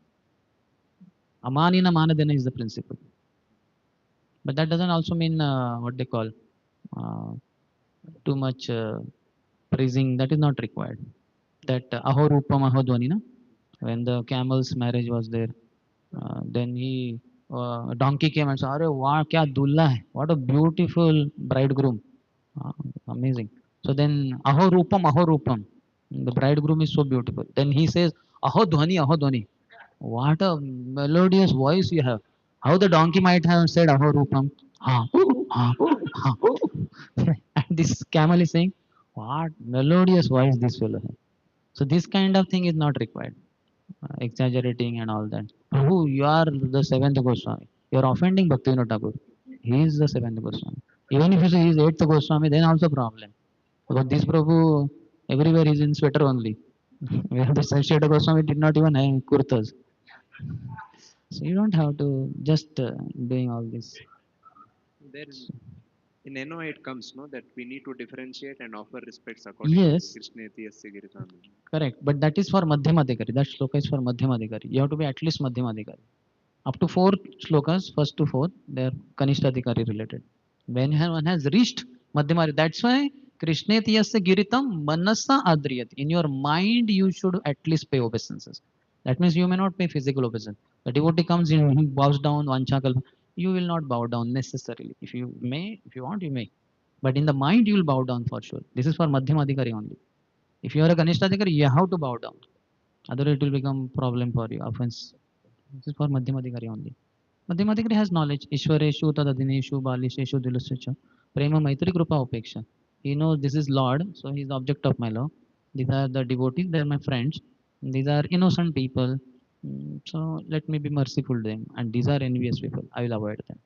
Amanina manadena is the principle, but that doesn't also mean what they call uh, too much praising. That is not required. That aho rupam aho dvanina, when the camel's marriage was there. Then he donkey came and said, "Arey wow, kya dulla hai! What a beautiful bridegroom! Uh, Amazing." So then, aho rupam, aho rupam. The bridegroom is so beautiful. Then he says, "Aho dhwani, aho dhwani." What a melodious voice you have. How the donkey might have said, "Aho rupam." Ha, ha, ha. And this camel is saying, "What melodious voice this fellow has." So this kind of thing is not required. Exaggerating and all that. Prabhu, you are the seventh Goswami. You are offending Bhaktivinoda Thakur. He is the seventh Goswami. Even if you say he is eighth Goswami, then also problem. Because this Prabhu, everywhere is in sweater only. Where the Srimad Goswami did not even have kurtas. So you don't have to just doing all this. There in NO it comes, no, that we need to differentiate and offer respects according to Yes, Krishna Tiyasya Giritami. correct. But that is for Madhyamadikari. That shloka is for Madhyamadikari. You have to be at least Madhyamadikari. Up to four shlokas, first to fourth, they are Kanishtadikari related. When one has reached Madhyamari, that's why Krishna Tiyasya Giritam Manasa Adriyat. In your mind, you should at least pay obeisances. That means you may not pay physical obeisance. The devotee comes in, he bows down, Vanchakal. You will not bow down necessarily. If you may, if you want, you may. But in the mind, you will bow down for sure. This is for Madhyamadikari only. If you are a Kanishtadikari, you have to bow down. Otherwise, it will become problem for you, offense. This is for Madhyamadikari only. Madhyamadikari has knowledge. Ishwareshu tadadineshu balisheshu dilasya prema maitri krupa upeksha. He knows this is Lord, so he is the object of my love. These are the devotees, they are my friends. These are innocent people. So let me be merciful to them. And these are envious people. I will avoid them.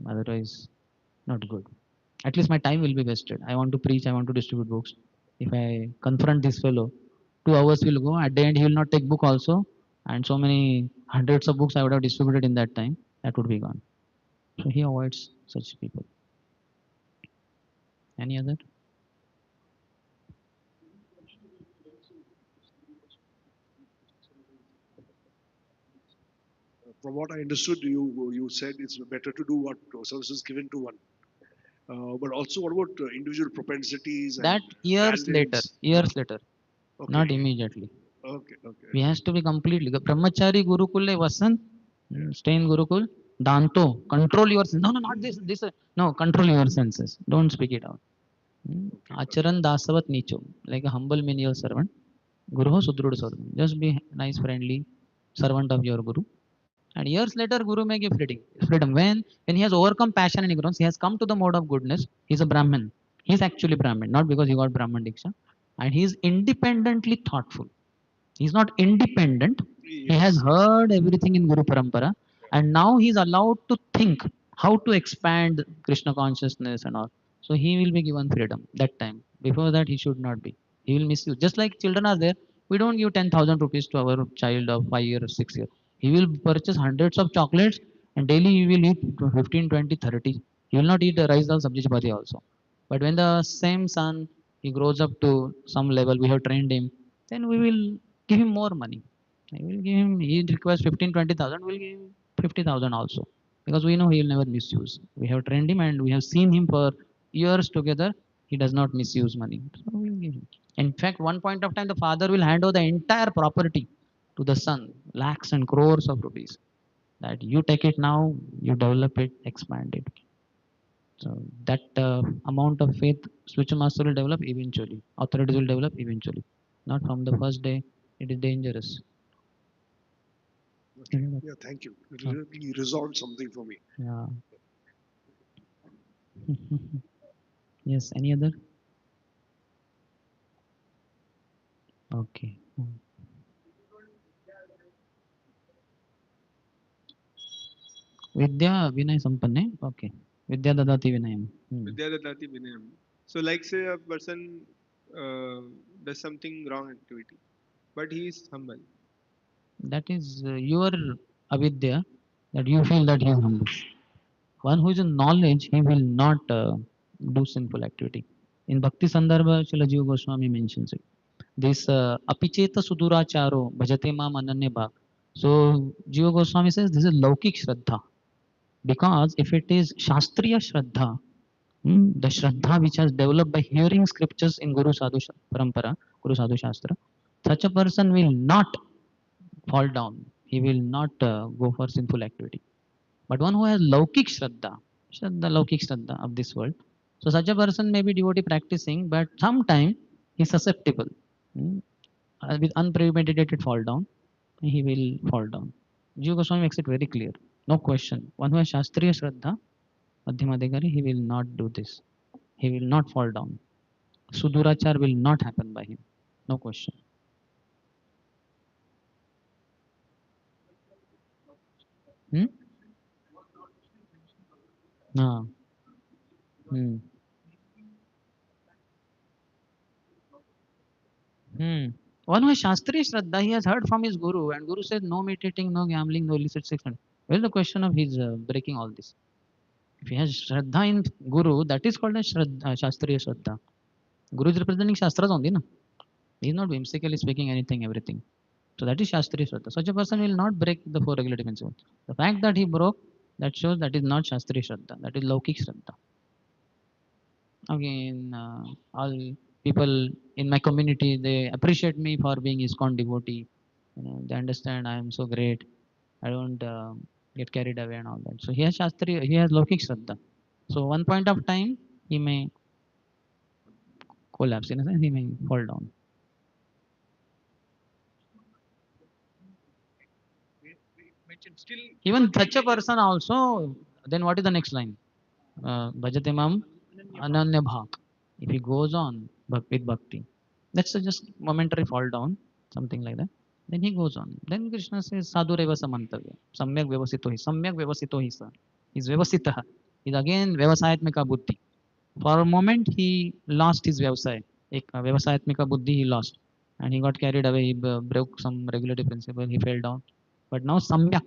Otherwise, not good. At least my time will be wasted. I want to preach, I want to distribute books. If I confront this fellow, 2 hours will go. At the end, he will not take book also. And so many hundreds of books I would have distributed in that time, that would be gone. So he avoids such people. Any other? From what I understood, you said it's better to do what services given to one. But also, what about individual propensities and That years later, talents? years later, Okay, not immediately. okay, okay. He has to be completely. Brahmachari Gurukulle Vasan, stay in Gurukul. Danto, control your senses. No, no, not this. No, control your senses. Don't speak it out. Acharan dasavat nicho, like a humble menial servant. Guru ho sudruda servant. Just be nice, friendly servant of your Guru. And years later, Guru may give freedom. When he has overcome passion and ignorance, he has come to the mode of goodness. He's a Brahmin. He's actually Brahmin, not because he got Brahman Diksha. And he is independently thoughtful. He's not independent. He has Yes. heard everything in Guru Parampara. And now he's allowed to think how to expand Krishna consciousness and all. So he will be given freedom that time. Before that, he should not be. He will misuse. Just like children are there, we don't give 10,000 rupees to our child of 5 years or 6 years. He will purchase hundreds of chocolates and daily he will eat 15, 20, 30. He will not eat the rice dal sabji chapati also. But when the same son, he grows up to some level, we have trained him, then we will give him more money. I will give him, he requires 15, 20,000, we'll give him 50,000 also. Because we know he will never misuse. We have trained him and we have seen him for years together. He does not misuse money. So we'll give him. In fact, one point of time, the father will hand over the entire property to the son, lakhs and crores of rupees. That you take it now, you develop it, expand it. So that amount of faith, spiritual master will develop eventually. Authorities will develop eventually. Not from the first day. It is dangerous. Okay. Yeah, thank you. It really resolved something for me. Yeah. Yes. Any other? Okay. Vidya Vinay Sampanne. Okay. Vidya Dadati Vinayam. Vidyadadati Vinayam. So, like, say a person does something wrong activity, but he is humble. That is your avidya that you feel that he is humble. One who is in knowledge, he will not do sinful activity. In Bhakti Sandarbha, Srila Jiva Goswami mentions it. This apicheta suduracharo bhajate mam ananya bhak. So Jiva Goswami says this is laukik shraddha. Because if it is shastriya shraddha, the shraddha which has developed by hearing scriptures in Guru Sadhu Parampara, Guru Sadhu Shastra, such a person will not fall down. He will not go for sinful activity. But one who has Laukik Laukik Shraddha of this world. So such a person may be devotee practicing, but sometime he's susceptible. Hmm, with unpremeditated fall down, he will fall down. Jiva Goswami makes it very clear. No question. One who has Shastriya Shraddha, Madhyamadikari, he will not do this. He will not fall down. Sudurachar will not happen by him. No question. Hmm? Ah. Hmm. Hmm. One who has Shastri Shraddha, he has heard from his Guru, and Guru says no meditating, no gambling, no illicit sex. Where is the question of his breaking all this? If he has Shraddha in Guru, that is called as Shastriya Shraddha. Guru is representing Shastras only, no? He is not whimsically speaking anything, everything. So that is Shastriya Shraddha. Such a person will not break the four regulative principles. The fact that he broke, that shows that is not Shastriya Shraddha, that is Laukik Shraddha. Again, all people in my community, they appreciate me for being ISKCON devotee. They understand I am so great. I don't get carried away and all that. So he has Shastri, he has Laukik Shraddha. So one point of time, he may collapse, in a sense, he may fall down. Mentioned still. Even such a person also, then what is the next line? Bhajate mam ananya bhak. If he goes on with bhakti, that's just momentary fall down, something like that. Then he goes on. Then Krishna says, Sadhureva samantavya. Samyak vyavasito hi sa. He's vyavasitah. He's again vyavasayatmika buddhi. For a moment, he lost his vyavasay. Vyavasayatmika buddhi he lost. And he got carried away. He broke some regulative principle. He fell down. But now samyak,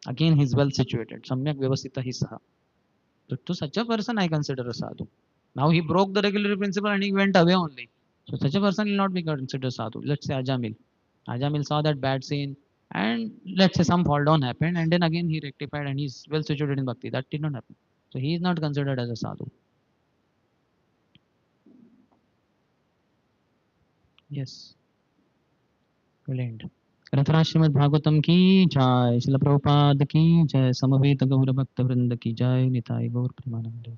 again he's well situated. Samyak vyavasita hi saha. So to such a person, I consider a sadhu. Now he broke the regulatory principle and he went away only. So such a person will not be considered sadhu. Let's say Ajamil. Ajamil saw that bad scene and let's say some fall down happened and then again he rectified and he's well situated in bhakti. That did not happen. So he is not considered as a sadhu. Yes. Brilliant. ग्रंथराज Shrimad Bhagavatam की जय, शिल प्रभुपाद की जय, समवेत गौर भक्त वृंद की जय, निताई गौर प्रेमानंद।